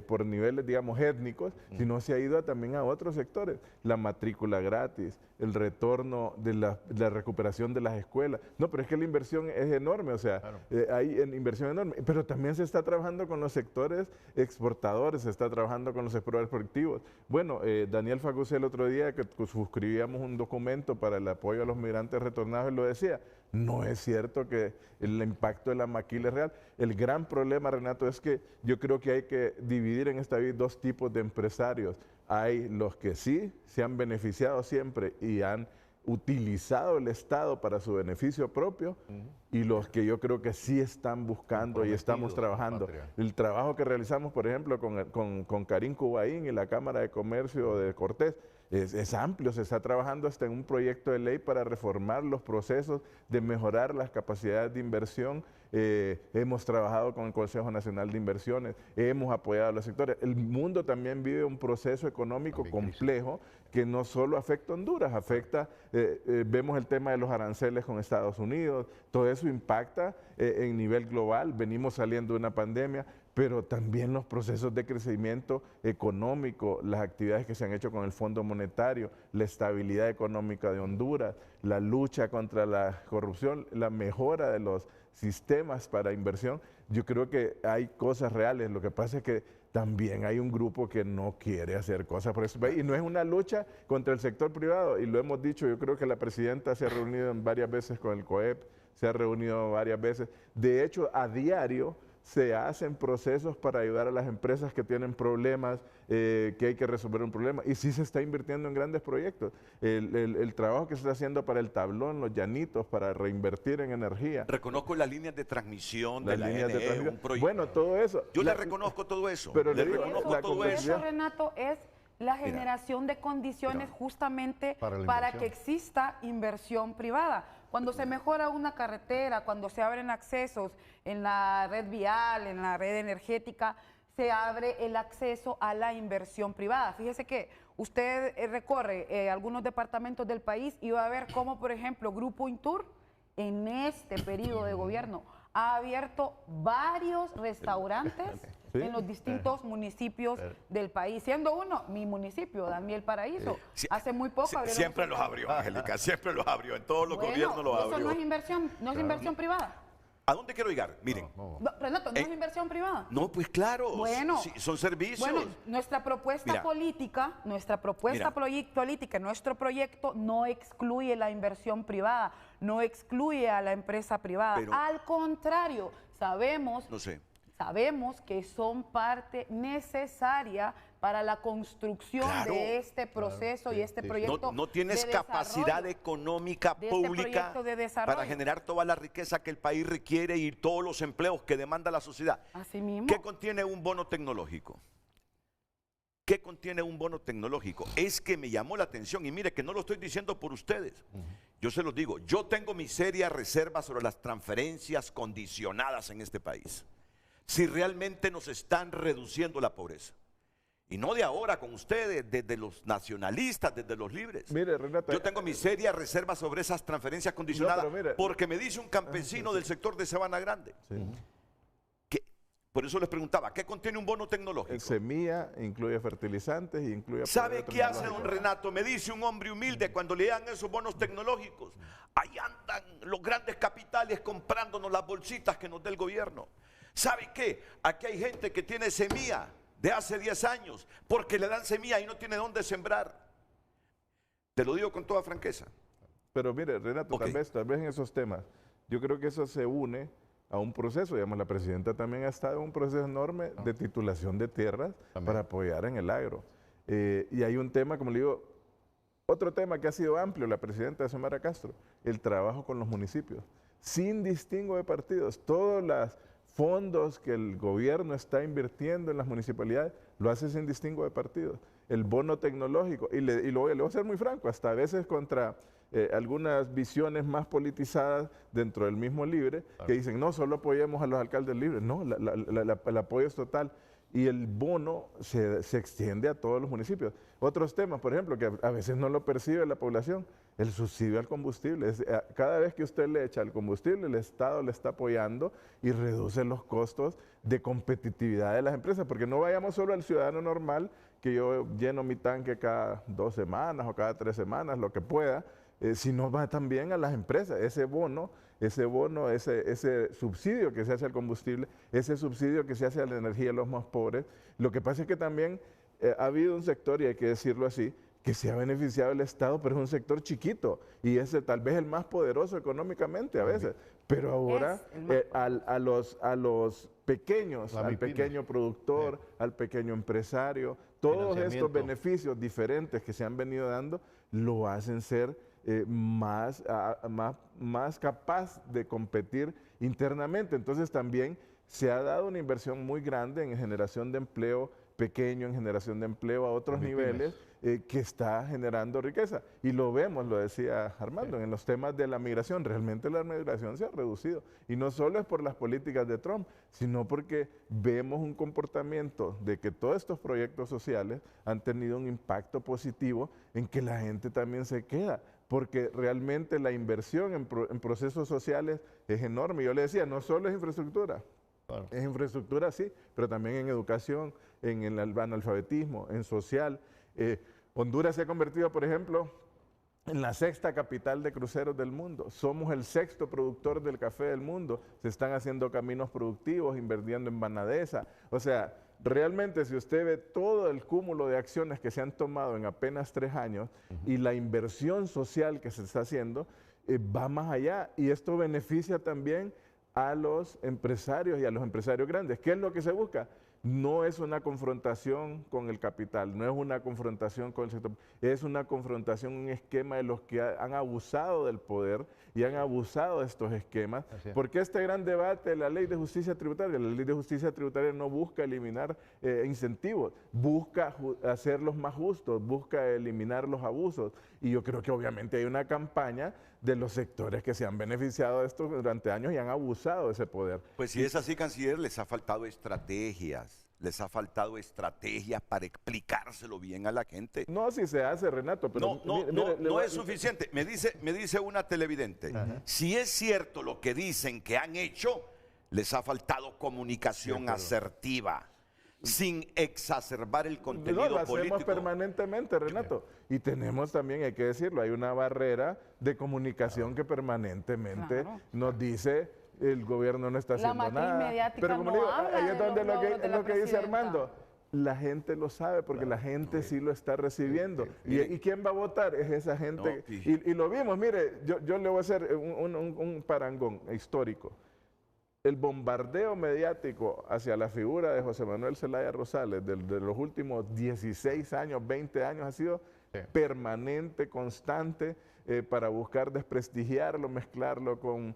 por niveles, digamos, étnicos, sino se ha ido también a otros sectores. La matrícula gratis, el retorno de la recuperación de las escuelas. No, pero es que la inversión es enorme, o sea, hay inversión enorme. Pero también se está trabajando con los sectores exportadores, se está trabajando con los sectores productivos. Bueno, Daniel Facusé el otro día que suscribíamos un documento para el apoyo a los migrantes retornados, él lo decía. No es cierto que el impacto de la maquila es real. El gran problema, Renato, es que yo creo que hay que dividir en esta vida dos tipos de empresarios. Hay los que sí se han beneficiado siempre y han utilizado el Estado para su beneficio propio y los que yo creo que sí están buscando y estamos trabajando. El trabajo que realizamos, por ejemplo, con Karim Cubaín y la Cámara de Comercio de Cortés, es amplio, se está trabajando hasta en un proyecto de ley para reformar los procesos de mejorar las capacidades de inversión. Hemos trabajado con el Consejo Nacional de Inversiones, hemos apoyado a los sectores. El mundo también vive un proceso económico complejo que no solo afecta a Honduras, afecta, vemos el tema de los aranceles con Estados Unidos, todo eso impacta en nivel global, venimos saliendo de una pandemia, pero también los procesos de crecimiento económico, las actividades que se han hecho con el Fondo Monetario, la estabilidad económica de Honduras, la lucha contra la corrupción, la mejora de los sistemas para inversión. Yo creo que hay cosas reales, lo que pasa es que también hay un grupo que no quiere hacer cosas por eso. Y no es una lucha contra el sector privado, y lo hemos dicho, yo creo que la presidenta se ha reunido varias veces con el COEP, se ha reunido varias veces. De hecho, a diario se hacen procesos para ayudar a las empresas que tienen problemas, que hay que resolver un problema. Y sí se está invirtiendo en grandes proyectos. El trabajo que se está haciendo para el tablón, los llanitos, para reinvertir en energía. Reconozco las líneas de transmisión de la NE, un proyecto. Bueno, todo eso. Yo le reconozco todo eso. Pero le reconozco todo eso, Renato, es la generación de condiciones justamente para que exista inversión privada. Cuando se mejora una carretera, cuando se abren accesos en la red vial, en la red energética, se abre el acceso a la inversión privada. Fíjese que usted recorre algunos departamentos del país y va a ver cómo, por ejemplo, Grupo Intur, en este periodo de gobierno, ha abierto varios restaurantes en los distintos municipios del país, siendo uno mi municipio, Daniel Paraíso. Hace muy poco siempre los abrió, Angélica, siempre los abrió, en todos los gobiernos los abrió. Eso no es inversión, no es inversión privada. ¿A dónde quiero llegar? Miren. Renato, ¿no es inversión privada? No, pues claro, bueno, sí, son servicios. Bueno, nuestra propuesta política, nuestro proyecto no excluye la inversión privada, no excluye a la empresa privada. Pero, al contrario, sabemos que son parte necesaria para la construcción de este proceso y este proyecto. No tienes capacidad económica pública para generar toda la riqueza que el país requiere y todos los empleos que demanda la sociedad. Así mismo. ¿Qué contiene un bono tecnológico? ¿Qué contiene un bono tecnológico? Es que me llamó la atención y mire que no lo estoy diciendo por ustedes. Yo se los digo, yo tengo mi seria reserva sobre las transferencias condicionadas en este país. Si realmente nos están reduciendo la pobreza. Y no de ahora con ustedes, desde los nacionalistas, desde los libres. Mire, Renato, yo tengo mi seria reserva sobre esas transferencias condicionadas, porque me dice un campesino del sector de Sabana Grande. Que, por eso les preguntaba, ¿qué contiene un bono tecnológico? Semilla, incluye fertilizantes y incluye... ¿Sabe qué hace don Renato? Me dice un hombre humilde cuando le dan esos bonos tecnológicos. Ahí andan los grandes capitales comprándonos las bolsitas que nos dé el gobierno. ¿Sabe qué? Aquí hay gente que tiene semilla de hace 10 años, porque le dan semilla y no tiene dónde sembrar. Te lo digo con toda franqueza. Pero mire, Renato, tal vez en esos temas, yo creo que eso se une a un proceso. Digamos, la presidenta también ha estado en un proceso enorme de titulación de tierras para apoyar en el agro. Y hay un tema, como le digo, otro tema que ha sido amplio, la presidenta Xiomara Castro, el trabajo con los municipios, sin distingo de partidos. Todos los fondos que el gobierno está invirtiendo en las municipalidades, lo hace sin distingo de partidos. El bono tecnológico, y le voy a ser muy franco, hasta a veces contra algunas visiones más politizadas dentro del mismo Libre, que dicen, no, solo apoyemos a los alcaldes libres. No, el apoyo es total. Y el bono se extiende a todos los municipios. Otros temas, por ejemplo, que a veces no lo percibe la población, el subsidio al combustible. Cada vez que usted le echa el combustible, el Estado le está apoyando y reduce los costos de competitividad de las empresas, porque no vayamos solo al ciudadano normal, que yo lleno mi tanque cada 2 semanas o cada 3 semanas, lo que pueda, sino va también a las empresas. Ese subsidio que se hace al combustible, ese subsidio que se hace a la energía de los más pobres. Lo que pasa es que también ha habido un sector, y hay que decirlo así, que se ha beneficiado el Estado, pero es un sector chiquito y es tal vez el más poderoso económicamente a veces. Pero ahora a los pequeños, al pequeño productor, al pequeño empresario, todos estos beneficios diferentes que se han venido dando, lo hacen ser más capaz de competir internamente. Entonces también se ha dado una inversión muy grande en generación de empleo pequeño, en generación de empleo a otros niveles, que está generando riqueza. Y lo vemos, lo decía Armando, en los temas de la migración. Realmente la migración se ha reducido. Y no solo es por las políticas de Trump, sino porque vemos un comportamiento de que todos estos proyectos sociales han tenido un impacto positivo en que la gente también se queda, porque realmente la inversión en procesos sociales es enorme. Yo le decía, no solo es infraestructura, es infraestructura sí, pero también en educación, en el analfabetismo, en social. Honduras se ha convertido, por ejemplo, en la 6ª capital de cruceros del mundo. Somos el 6º productor del café del mundo. Se están haciendo caminos productivos, invirtiendo en Banadesa. O sea, realmente si usted ve todo el cúmulo de acciones que se han tomado en apenas 3 años y la inversión social que se está haciendo, va más allá. Y esto beneficia también a los empresarios y a los empresarios grandes. ¿Qué es lo que se busca? No es una confrontación con el capital, no es una confrontación con el sector, es una confrontación, un esquema de los que han abusado del poder y han abusado de estos esquemas. Porque este gran debate de la ley de justicia tributaria, la ley de justicia tributaria no busca eliminar incentivos, busca hacerlos más justos, busca eliminar los abusos. Y yo creo que obviamente hay una campaña de los sectores que se han beneficiado de esto durante años y han abusado de ese poder. Pues si es así, canciller, les ha faltado estrategias. Les ha faltado estrategias para explicárselo bien a la gente. No, si se hace, Renato, pero no es suficiente. Me dice una televidente, si es cierto lo que dicen que han hecho, les ha faltado comunicación asertiva, sin exacerbar el contenido lo hacemos político. Permanentemente, Renato. Y tenemos también, hay que decirlo, hay una barrera de comunicación que permanentemente nos dice el gobierno no está haciendo nada. Pero como digo, ahí es donde lo que dice Armando, la gente lo sabe porque la gente sí lo está recibiendo. ¿Y quién va a votar? Es esa gente. Y lo vimos, mire, yo le voy a hacer un parangón histórico. El bombardeo mediático hacia la figura de José Manuel Zelaya Rosales de los últimos 16 años, 20 años ha sido permanente, constante, para buscar desprestigiarlo, mezclarlo con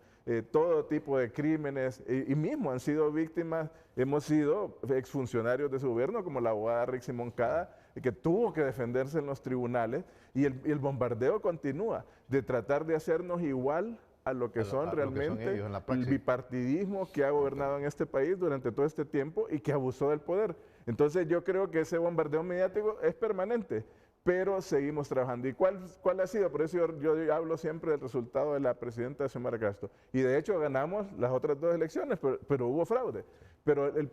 todo tipo de crímenes, y mismo han sido víctimas, hemos sido exfuncionarios de su gobierno, como la abogada Rixi Moncada, que tuvo que defenderse en los tribunales, y el bombardeo continúa de tratar de hacernos igual a lo que son realmente el bipartidismo que ha gobernado en este país durante todo este tiempo y que abusó del poder. Entonces yo creo que ese bombardeo mediático es permanente, pero seguimos trabajando. ¿Y cuál ha sido? Por eso yo hablo siempre del resultado de la presidenta Xiomara Castro. Y de hecho ganamos las otras 2 elecciones, pero hubo fraude. Pero el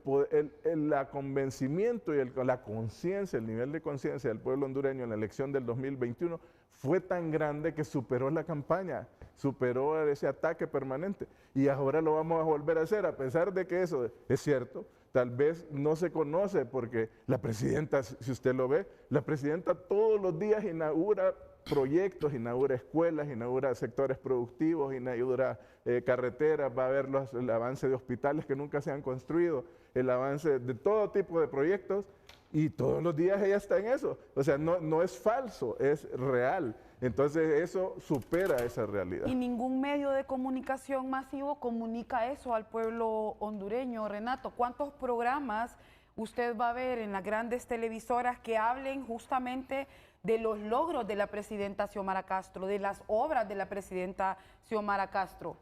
convencimiento y la conciencia, el nivel de conciencia del pueblo hondureño en la elección del 2021 fue tan grande que superó la campaña, superó ese ataque permanente. Y ahora lo vamos a volver a hacer, a pesar de que eso es cierto. Tal vez no se conoce porque la presidenta, si usted lo ve, la presidenta todos los días inaugura proyectos, inaugura escuelas, inaugura sectores productivos, inaugura carreteras, va a haber el avance de hospitales que nunca se han construido, el avance de todo tipo de proyectos, y todos los días ella está en eso. O sea, no es falso, es real. Entonces eso supera esa realidad. Y ningún medio de comunicación masivo comunica eso al pueblo hondureño. Renato, ¿cuántos programas usted va a ver en las grandes televisoras que hablen justamente de los logros de la presidenta Xiomara Castro, de las obras de la presidenta Xiomara Castro?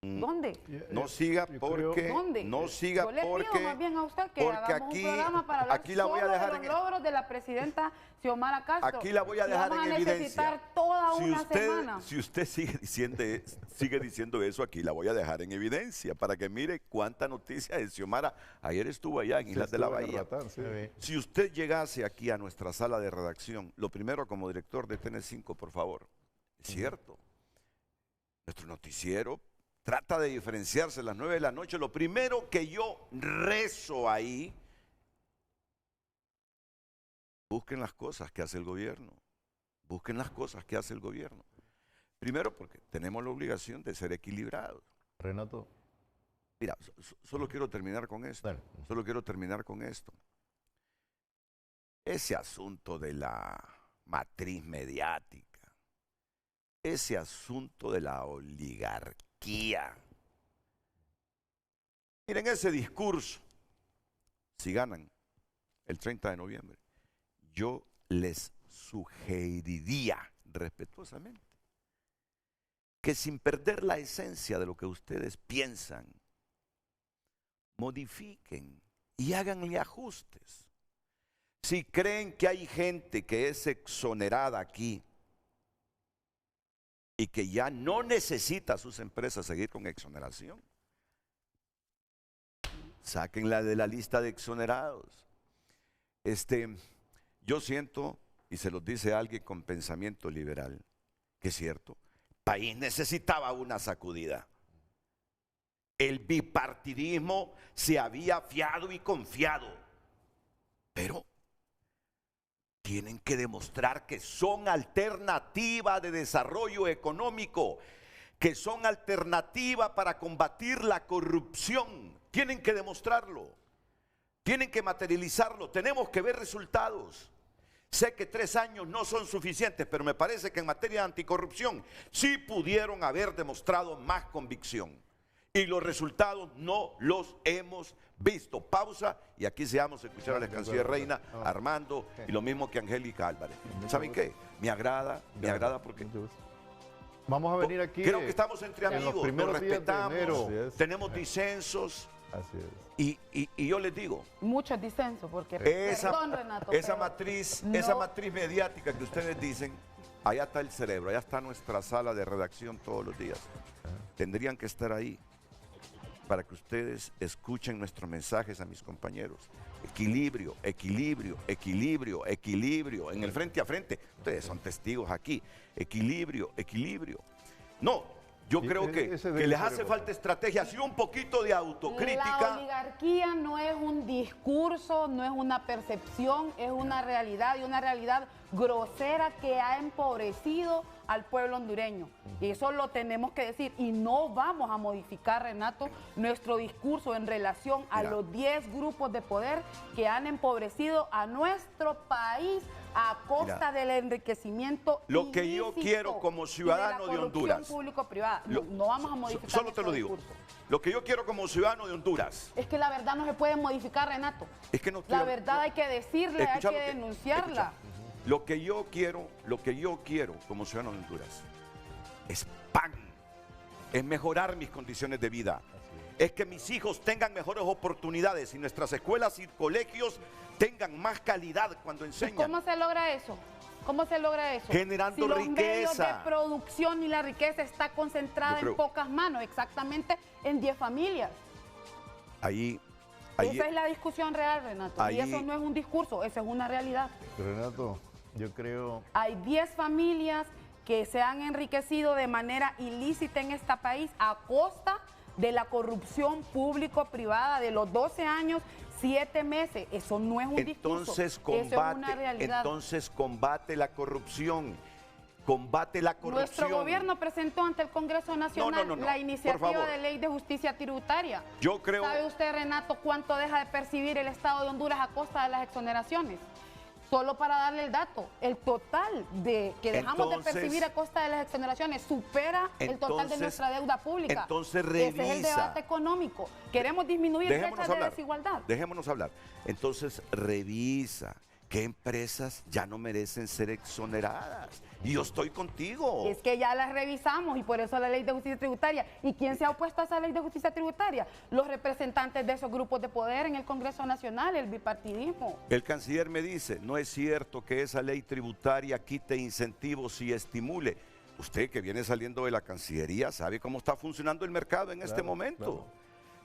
¿Dónde? No siga porque ¿Dónde? no siga Yo le pido porque más bien a usted que porque hagamos aquí, un programa para hablar aquí la voy a solo dejar de los logros de la presidenta Xiomara Castro. Aquí la voy a dejar en vamos a evidencia. necesitar toda una semana. Si usted sigue diciendo eso, aquí la voy a dejar en evidencia para que mire cuánta noticia de Xiomara. Ayer estuvo allá en Islas de la Bahía. Ratán, sí. Si usted llegase aquí a nuestra sala de redacción, lo primero como director de TN5, por favor, es cierto, nuestro noticiero trata de diferenciarse a las 9 de la noche. Lo primero que yo rezo ahí, busquen las cosas que hace el gobierno. Busquen las cosas que hace el gobierno. Primero porque tenemos la obligación de ser equilibrados. Renato. Mira, solo quiero terminar con esto. Dale. Solo quiero terminar con esto. Ese asunto de la matriz mediática, ese asunto de la oligarquía. Miren ese discurso. Si ganan el 30 de noviembre, yo les sugeriría respetuosamente que sin perder la esencia de lo que ustedes piensan, modifiquen y háganle ajustes. Si creen que hay gente que es exonerada aquí y que ya no necesita a sus empresas seguir con exoneración, sáquenla de la lista de exonerados. Yo siento, y se los dice alguien con pensamiento liberal, que es cierto, el país necesitaba una sacudida. El bipartidismo se había fiado y confiado, pero tienen que demostrar que son alternativa de desarrollo económico, que son alternativa para combatir la corrupción. Tienen que demostrarlo, tienen que materializarlo, tenemos que ver resultados. Sé que 3 años no son suficientes, pero me parece que en materia de anticorrupción sí pudieron haber demostrado más convicción. Y los resultados no los hemos visto. Pausa y aquí se vamos a escuchar a la canciller Reina, Armando y lo mismo que Angélica Álvarez. ¿Saben qué? Me agrada porque Vamos a venir aquí. creo que estamos entre amigos, nos respetamos, tenemos disensos. Así es. Y yo les digo, Muchos disensos, porque, esa Renato, matriz mediática que ustedes dicen, allá está el cerebro, allá está nuestra sala de redacción todos los días. Tendrían que estar ahí para que ustedes escuchen nuestros mensajes a mis compañeros. Equilibrio, equilibrio, equilibrio, equilibrio. En el frente a frente, ustedes son testigos aquí. Equilibrio, equilibrio. No, yo creo que les hace falta estrategia, así un poquito de autocrítica. La oligarquía no es un discurso, no es una percepción, es una realidad, y una realidad grosera que ha empobrecido al pueblo hondureño. Y eso lo tenemos que decir, y no vamos a modificar, Renato, nuestro discurso en relación a los 10 grupos de poder que han empobrecido a nuestro país a costa del enriquecimiento Lo que yo quiero como ciudadano de Honduras, público-privada. No vamos a modificar. Solo te lo digo. Discurso. Lo que yo quiero como ciudadano de Honduras. Es que la verdad no se puede modificar, Renato. Es que no la verdad hay que decirle, hay que denunciarla. Lo que yo quiero como ciudadano de Honduras es pan, es mejorar mis condiciones de vida, es que mis hijos tengan mejores oportunidades y nuestras escuelas y colegios tengan más calidad cuando enseñan. ¿Y cómo se logra eso? ¿Cómo se logra eso? Generando si los riqueza. medios de producción y la riqueza está concentrada en pocas manos, exactamente en 10 familias. Esa es la discusión real, Renato. Y eso no es un discurso, eso es una realidad. Renato, yo creo... Hay 10 familias que se han enriquecido de manera ilícita en este país a costa de la corrupción público-privada de los 12 años 7 meses. Eso no es un discurso, eso es una realidad. Entonces combate la corrupción. Combate la corrupción. Nuestro gobierno presentó ante el Congreso Nacional la iniciativa de ley de justicia tributaria. Yo creo... ¿Sabe usted, Renato, cuánto deja de percibir el Estado de Honduras a costa de las exoneraciones? Solo para darle el dato, el total que dejamos de percibir a costa de las exoneraciones supera el total de nuestra deuda pública. Entonces revisa. Ese es el debate económico. Queremos disminuir brechas de desigualdad. Dejémonos hablar. Entonces revisa qué empresas ya no merecen ser exoneradas. Y yo estoy contigo. Es que ya las revisamos y por eso la ley de justicia tributaria. ¿Y quién se ha opuesto a esa ley de justicia tributaria? Los representantes de esos grupos de poder en el Congreso Nacional, el bipartidismo. El canciller me dice, no es cierto que esa ley tributaria quite incentivos y estimule. Usted que viene saliendo de la Cancillería sabe cómo está funcionando el mercado en este momento. Claro.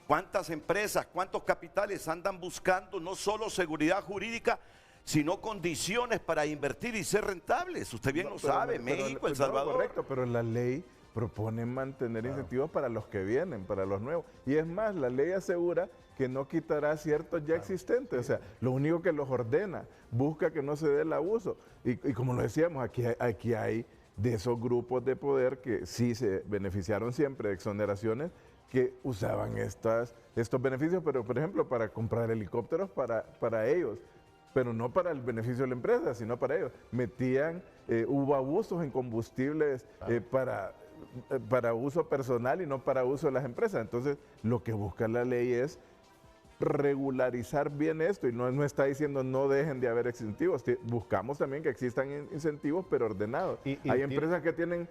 ¿Cuántas empresas, cuántos capitales andan buscando no solo seguridad jurídica, sino condiciones para invertir y ser rentables? Usted bien lo sabe, México, El Salvador. Correcto, pero la ley propone mantener incentivos para los que vienen, para los nuevos. Y es más, la ley asegura que no quitará ciertos ya existentes. O sea, lo único que los ordena, busca que no se dé el abuso. Y como lo decíamos, aquí hay de esos grupos de poder que sí se beneficiaron siempre de exoneraciones, que usaban estos beneficios, pero por ejemplo para comprar helicópteros para ellos. Pero no para el beneficio de la empresa, sino para ellos. Hubo abusos en combustibles para uso personal y no para uso de las empresas. Entonces, lo que busca la ley es regularizar bien esto y no está diciendo no dejen de haber incentivos. Buscamos también que existan incentivos, pero ordenados. Hay empresas que tienen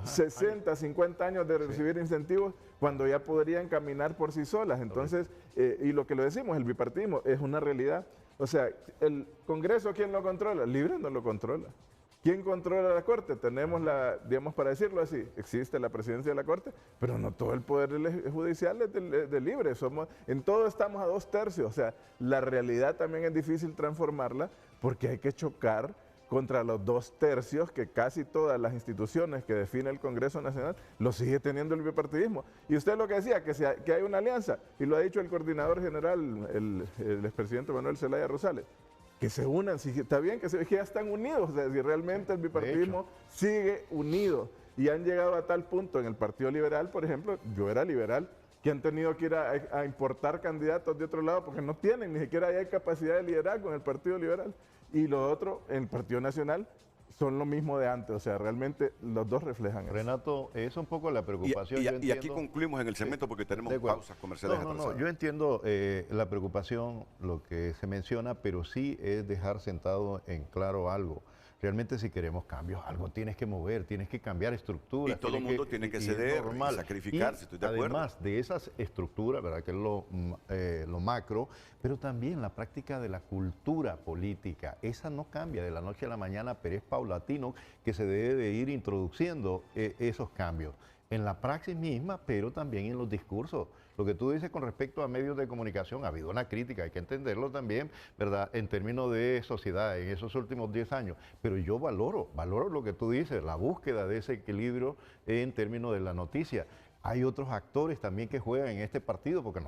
60, 50 años de recibir incentivos cuando ya podrían caminar por sí solas. Entonces, y lo que lo decimos, el bipartidismo es una realidad. O sea, el Congreso, ¿quién lo controla? Libre no lo controla. ¿Quién controla la Corte? Tenemos digamos, para decirlo así, existe la presidencia de la Corte, pero no todo el poder judicial es de Libre. En todo estamos a 2/3. O sea, la realidad también es difícil transformarla porque hay que chocar contra los 2/3 que casi todas las instituciones que define el Congreso Nacional lo sigue teniendo el bipartidismo. Y usted lo que decía, que hay una alianza, y lo ha dicho el coordinador general, el expresidente Manuel Zelaya Rosales, que se unan, si está bien que ya están unidos, o sea, si realmente el bipartidismo sigue unido, y han llegado a tal punto en el Partido Liberal, por ejemplo, yo era liberal, que han tenido que ir a importar candidatos de otro lado porque no tienen, ni siquiera hay capacidad de liderazgo en el Partido Liberal. Y lo otro, en el Partido Nacional, son lo mismo de antes. O sea, realmente los dos reflejan eso. Renato, es un poco la preocupación. Y aquí concluimos en el segmento porque tenemos pausas comerciales. No, yo entiendo la preocupación, lo que se menciona, pero sí es dejar sentado en claro algo. Realmente si queremos cambios, algo tienes que mover, tienes que cambiar estructuras. Y todo el mundo tiene que ceder y sacrificarse, estoy de acuerdo. Además de esas estructuras, ¿verdad? Que es lo macro, pero también la práctica de la cultura política. Esa no cambia de la noche a la mañana, pero es paulatino que se debe de ir introduciendo esos cambios. En la praxis misma, pero también en los discursos. Lo que tú dices con respecto a medios de comunicación, ha habido una crítica, hay que entenderlo también, ¿verdad? En términos de sociedad, en esos últimos 10 años. Pero yo valoro lo que tú dices, la búsqueda de ese equilibrio en términos de la noticia. Hay otros actores también que juegan en este partido, porque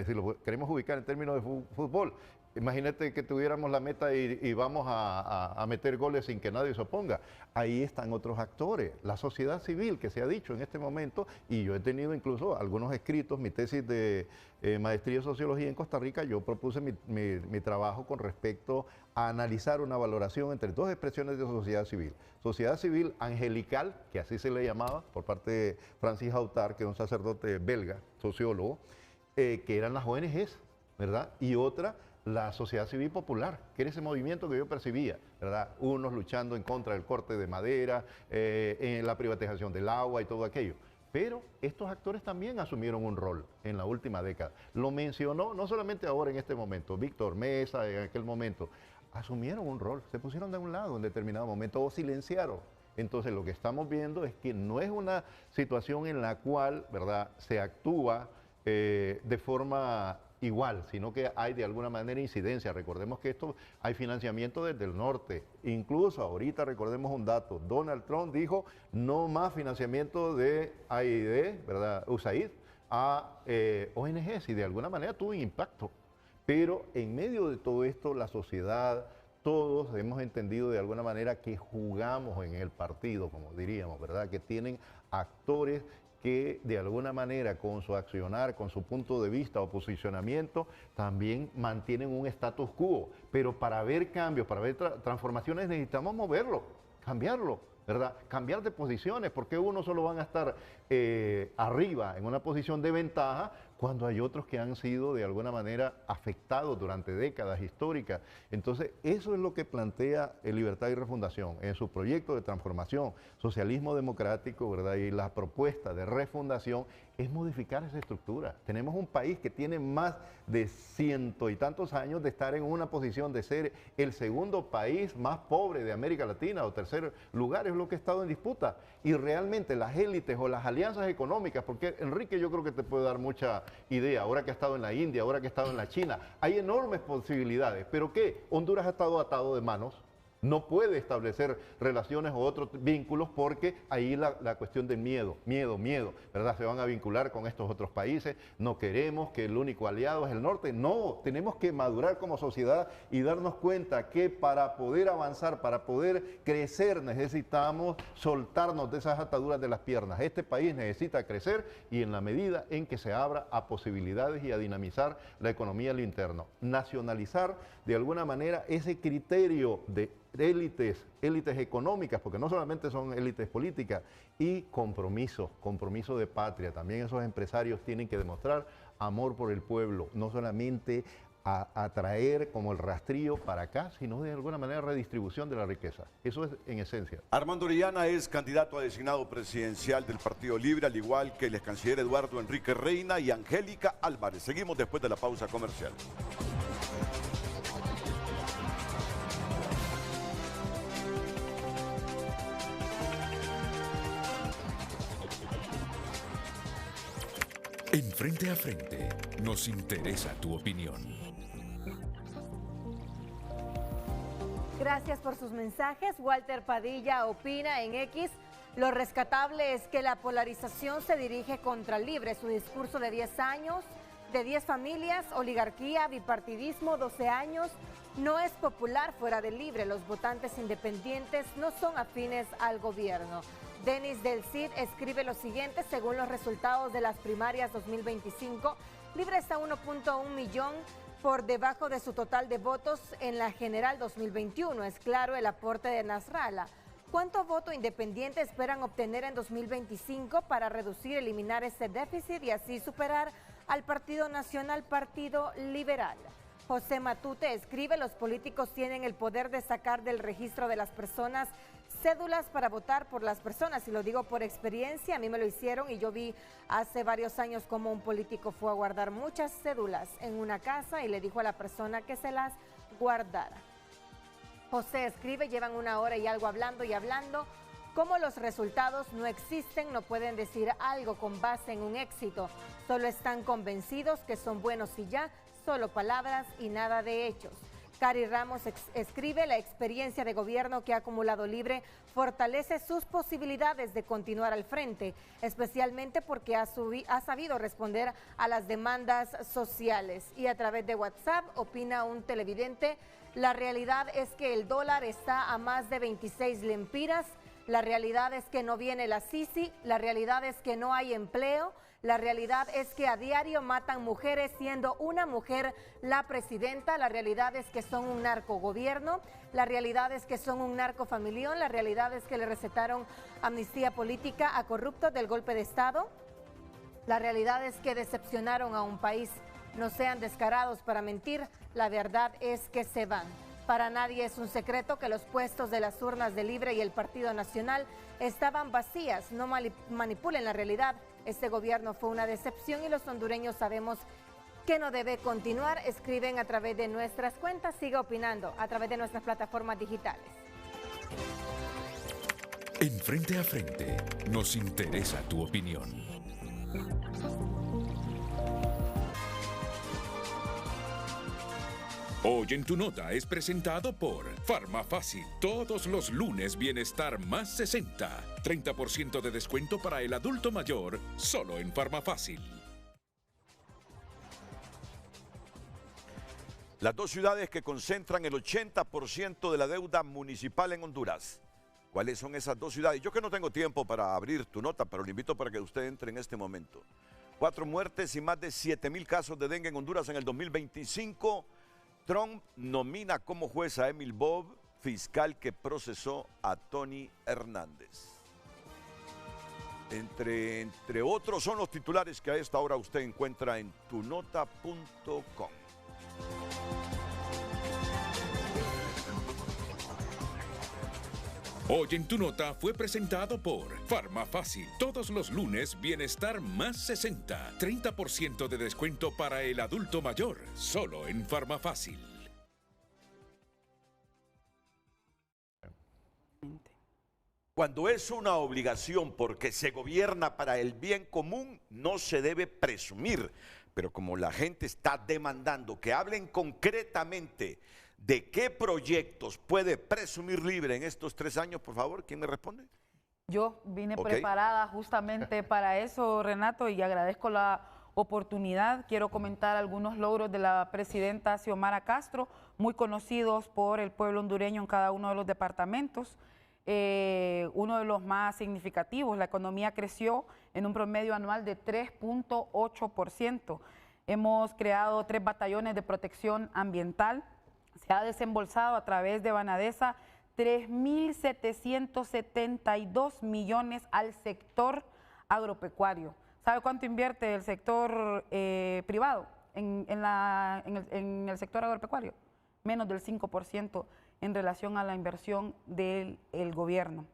si lo queremos ubicar en términos de fútbol, imagínate que tuviéramos la meta y vamos a meter goles sin que nadie se oponga. Ahí están otros actores, la sociedad civil que se ha dicho en este momento, y yo he tenido incluso algunos escritos, mi tesis de maestría en sociología en Costa Rica, yo propuse mi trabajo con respecto a analizar una valoración entre dos expresiones de sociedad civil. Sociedad civil angelical, que así se le llamaba, por parte de Francis Autard, que es un sacerdote belga, sociólogo, que eran las ONGs, ¿verdad? Y otra, la sociedad civil popular, que era ese movimiento que yo percibía, ¿verdad? Unos luchando en contra del corte de madera, en la privatización del agua y todo aquello. Pero estos actores también asumieron un rol en la última década. Lo mencionó no solamente ahora en este momento, Víctor Mesa en aquel momento, asumieron un rol, se pusieron de un lado en determinado momento o silenciaron. Entonces lo que estamos viendo es que no es una situación en la cual, ¿verdad?, se actúa de forma igual, sino que hay de alguna manera incidencia. Recordemos que esto hay financiamiento desde el norte. Incluso ahorita recordemos un dato, Donald Trump dijo no más financiamiento de AID, ¿verdad?, USAID, a ONGs, y de alguna manera tuvo un impacto. Pero en medio de todo esto, la sociedad, todos hemos entendido de alguna manera que jugamos en el partido, como diríamos, ¿verdad? Que tienen actores que de alguna manera con su accionar, con su punto de vista o posicionamiento, también mantienen un status quo. Pero para ver cambios, para ver transformaciones necesitamos moverlo, cambiarlo, ¿verdad? Cambiar de posiciones, porque unos solo van a estar arriba en una posición de ventaja cuando hay otros que han sido de alguna manera afectados durante décadas históricas. Entonces, eso es lo que plantea Libertad y Refundación en su proyecto de transformación, socialismo democrático, ¿verdad? Y la propuesta de refundación es modificar esa estructura. Tenemos un país que tiene más de 100 y tantos años de estar en una posición de ser el segundo país más pobre de América Latina o tercer lugar, es lo que ha estado en disputa. Y realmente las élites o las alianzas económicas, porque Enrique yo creo que te puede dar mucha idea, ahora que ha estado en la India, ahora que ha estado en la China, hay enormes posibilidades, pero ¿qué? Honduras ha estado atado de manos, no puede establecer relaciones o otros vínculos porque ahí la cuestión del miedo, ¿verdad? Se van a vincular con estos otros países, no queremos que el único aliado es el norte, no, tenemos que madurar como sociedad y darnos cuenta que para poder avanzar, para poder crecer necesitamos soltarnos de esas ataduras de las piernas. Este país necesita crecer y en la medida en que se abra a posibilidades y a dinamizar la economía a lo interno, nacionalizar de alguna manera ese criterio de élites económicas, porque no solamente son élites políticas, y compromiso de patria. También esos empresarios tienen que demostrar amor por el pueblo, no solamente atraer como el rastrillo para acá, sino de alguna manera redistribución de la riqueza. Eso es en esencia. Armando Orellana es candidato a designado presidencial del Partido Libre, al igual que el ex canciller Eduardo Enrique Reina y Angélica Álvarez. Seguimos después de la pausa comercial. En Frente a Frente nos interesa tu opinión. Gracias por sus mensajes. Walter Padilla opina en X: lo rescatable es que la polarización se dirige contra el Libre. Su discurso de 10 años, de 10 familias, oligarquía, bipartidismo, 12 años, no es popular fuera del Libre. Los votantes independientes no son afines al gobierno. Denis del Cid escribe lo siguiente: según los resultados de las primarias 2025, Libre está 1.1 millón por debajo de su total de votos en la general 2021. Es claro el aporte de Nasrallah. ¿Cuánto voto independiente esperan obtener en 2025 para reducir, eliminar ese déficit y así superar al Partido Nacional, Partido Liberal? José Matute escribe: los políticos tienen el poder de sacar del registro de las personas cédulas para votar por las personas, y lo digo por experiencia, a mí me lo hicieron y yo vi hace varios años cómo un político fue a guardar muchas cédulas en una casa y le dijo a la persona que se las guardara. José escribe: llevan 1 hora y algo hablando y hablando, como los resultados no existen, no pueden decir algo con base en un éxito, solo están convencidos que son buenos y ya, solo palabras y nada de hechos. Cari Ramos escribe: la experiencia de gobierno que ha acumulado Libre fortalece sus posibilidades de continuar al frente, especialmente porque ha sabido responder a las demandas sociales. Y a través de WhatsApp opina un televidente: la realidad es que el dólar está a más de 26 lempiras, la realidad es que no viene la Sisi, la realidad es que no hay empleo, la realidad es que a diario matan mujeres siendo una mujer la presidenta, la realidad es que son un narcogobierno, la realidad es que son un narcofamilión, la realidad es que le recetaron amnistía política a corruptos del golpe de Estado, la realidad es que decepcionaron a un país. No sean descarados para mentir, la verdad es que se van. Para nadie es un secreto que los puestos de las urnas de Libre y el Partido Nacional estaban vacías. No manipulen la realidad. Este gobierno fue una decepción y los hondureños sabemos que no debe continuar. Escriben a través de nuestras cuentas, siga opinando a través de nuestras plataformas digitales. En Frente a Frente nos interesa tu opinión. Hoy en tu nota es presentado por Farmafácil. Todos los lunes Bienestar más 60. 30% de descuento para el adulto mayor, solo en Farmafácil. Las dos ciudades que concentran el 80% de la deuda municipal en Honduras. ¿Cuáles son esas dos ciudades? Yo que no tengo tiempo para abrir tu nota, pero le invito para que usted entre en este momento. 4 muertes y más de 7,000 casos de dengue en Honduras en el 2025. Trump nomina como juez a Emil Bob, fiscal que procesó a Tony Hernández. Entre otros son los titulares que a esta hora usted encuentra en tunota.com. Hoy en Tu Nota fue presentado por Farmafácil. Todos los lunes, Bienestar más 60. 30% de descuento para el adulto mayor. Solo en Farmafácil. Cuando es una obligación porque se gobierna para el bien común, no se debe presumir. Pero como la gente está demandando que hablen concretamente de qué proyectos puede presumir Libre en estos 3 años, por favor, ¿quién me responde? Yo vine preparada justamente para eso, Renato, y agradezco la oportunidad. Quiero comentar algunos logros de la presidenta Xiomara Castro, muy conocidos por el pueblo hondureño en cada uno de los departamentos. Uno de los más significativos, la economía creció en un promedio anual de 3.8%. Hemos creado 3 batallones de protección ambiental. Se ha desembolsado a través de Banadesa 3.772 millones al sector agropecuario. ¿Sabe cuánto invierte el sector privado en el sector agropecuario? Menos del 5% en relación a la inversión del gobierno.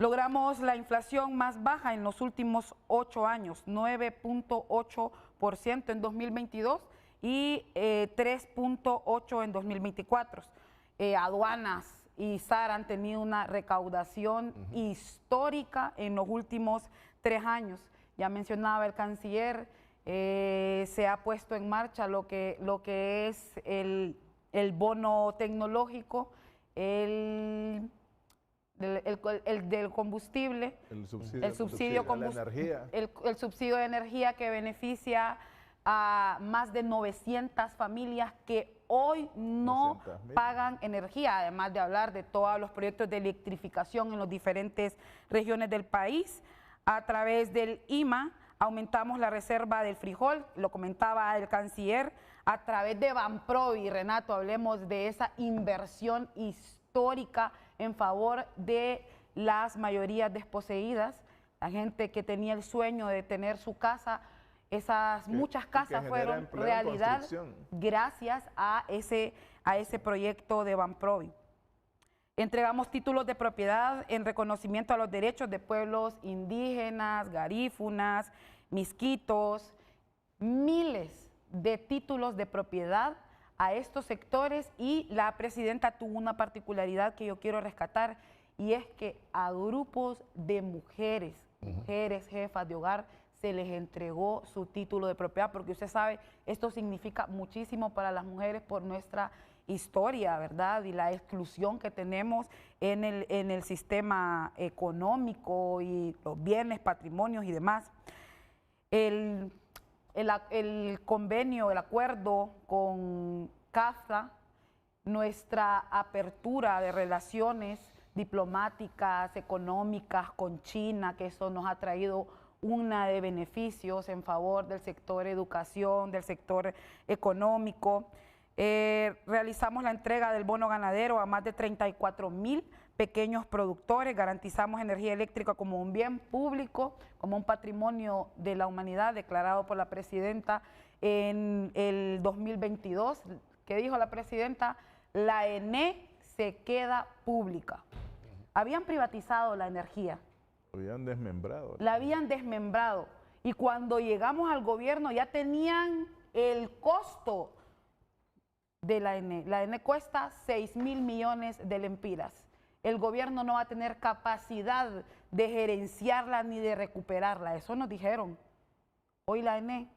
Logramos la inflación más baja en los últimos 8 años, 9.8% en 2022 y 3.8% en 2024. Aduanas y SAR han tenido una recaudación histórica en los últimos 3 años. Ya mencionaba el canciller, se ha puesto en marcha lo que es el bono tecnológico, el del combustible, el subsidio de energía que beneficia a más de 900 familias que hoy no pagan energía, además de hablar de todos los proyectos de electrificación en las diferentes regiones del país. A través del IMA aumentamos la reserva del frijol, lo comentaba el canciller, a través de Banprovi. Renato, hablemos de esa inversión histórica en favor de las mayorías desposeídas, la gente que tenía el sueño de tener su casa. Muchas casas fueron realidad gracias a ese proyecto de Banprovi. Entregamos títulos de propiedad en reconocimiento a los derechos de pueblos indígenas, garífunas, misquitos, miles de títulos de propiedad a estos sectores, y la presidenta tuvo una particularidad que yo quiero rescatar, y es que a grupos de mujeres jefas de hogar, se les entregó su título de propiedad, porque usted sabe, esto significa muchísimo para las mujeres por nuestra historia, ¿verdad? Y la exclusión que tenemos en el sistema económico y los bienes, patrimonios y demás. El convenio, el acuerdo con CAFTA, nuestra apertura de relaciones diplomáticas, económicas con China, que eso nos ha traído una de beneficios en favor del sector educación, del sector económico. Realizamos la entrega del bono ganadero a más de 34,000 pequeños productores, garantizamos energía eléctrica como un bien público, como un patrimonio de la humanidad declarado por la presidenta en el 2022. ¿Qué dijo la presidenta? La ENE se queda pública. Habían privatizado la energía. La habían desmembrado. Y cuando llegamos al gobierno ya tenían el costo de la ENE. La ENE cuesta 6,000 millones de lempiras. El gobierno no va a tener capacidad de gerenciarla ni de recuperarla. Eso nos dijeron. Hoy la ENE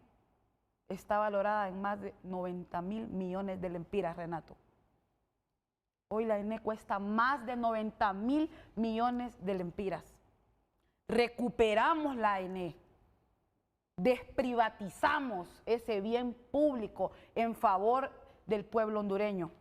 está valorada en más de 90,000 millones de lempiras, Renato. Hoy la ENE cuesta más de 90,000 millones de lempiras. Recuperamos la ENE, desprivatizamos ese bien público en favor del pueblo hondureño.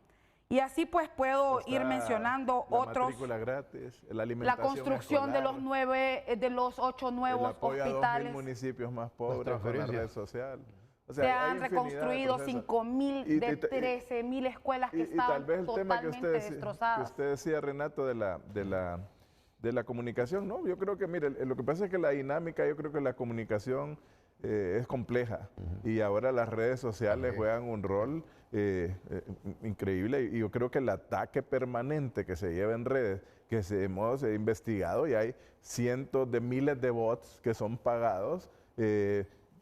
Y así pues puedo ir mencionando otros. La matrícula gratis, la alimentación La construcción escolar, de los 8 nuevos el apoyo hospitales. a 2.000 municipios más pobres con la red social. O sea, Se hay han infinidad de reconstruido procesos. 5.000 de 13.000 escuelas que y estaban tal vez el tema que totalmente que destrozadas. usted decía, Renato, de la comunicación, ¿no? Yo creo que, mire, lo que pasa es que la dinámica, yo creo que la comunicación es compleja y ahora las redes sociales juegan un rol increíble y yo creo que el ataque permanente que se lleva en redes, que hemos investigado y hay cientos de miles de bots que son pagados,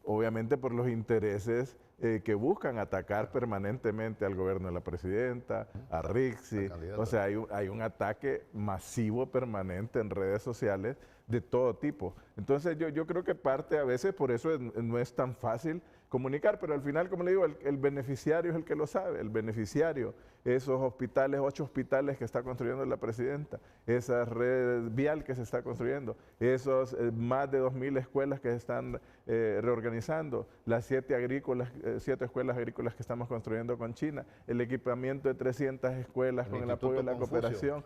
obviamente por los intereses que buscan atacar permanentemente al gobierno de la presidenta, a Rixi. O sea, hay un ataque masivo permanente en redes sociales de todo tipo. Entonces yo creo que parte a veces, por eso no es tan fácil comunicar, pero al final, como le digo, el beneficiario es el que lo sabe, el beneficiario, esos hospitales, 8 hospitales que está construyendo la presidenta, esa red vial que se está construyendo, esos más de 2.000 escuelas que se están reorganizando, las 7 escuelas agrícolas que estamos construyendo con China, el equipamiento de 300 escuelas con el apoyo de la cooperación.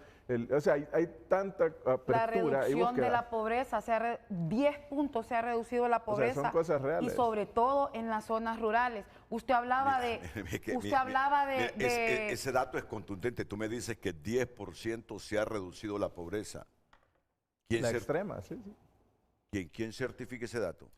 O sea, hay tanta apertura. La reducción de la pobreza, 10 puntos se ha reducido la pobreza. O sea, son cosas reales. Y sobre todo en las zonas rurales. Usted hablaba ese dato es contundente. Tú me dices que 10% se ha reducido la pobreza. La extrema, sí. ¿Quién certifica ese dato?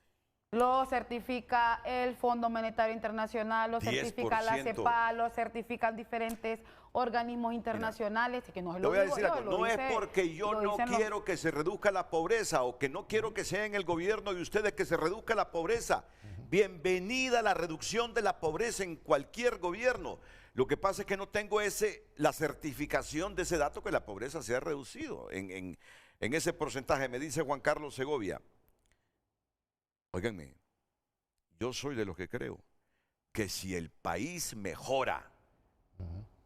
Lo certifica el Fondo Monetario Internacional, lo certifica la CEPAL, lo certifican diferentes organismos internacionales. Mira, que no lo voy a decir algo, no es porque yo no quiero que se reduzca la pobreza o que no quiero que sea en el gobierno de ustedes que se reduzca la pobreza. Bienvenida a la reducción de la pobreza en cualquier gobierno. Lo que pasa es que no tengo la certificación de ese dato que la pobreza se ha reducido en ese porcentaje. Me dice Juan Carlos Segovia. Óiganme, yo soy de los que creo que si el país mejora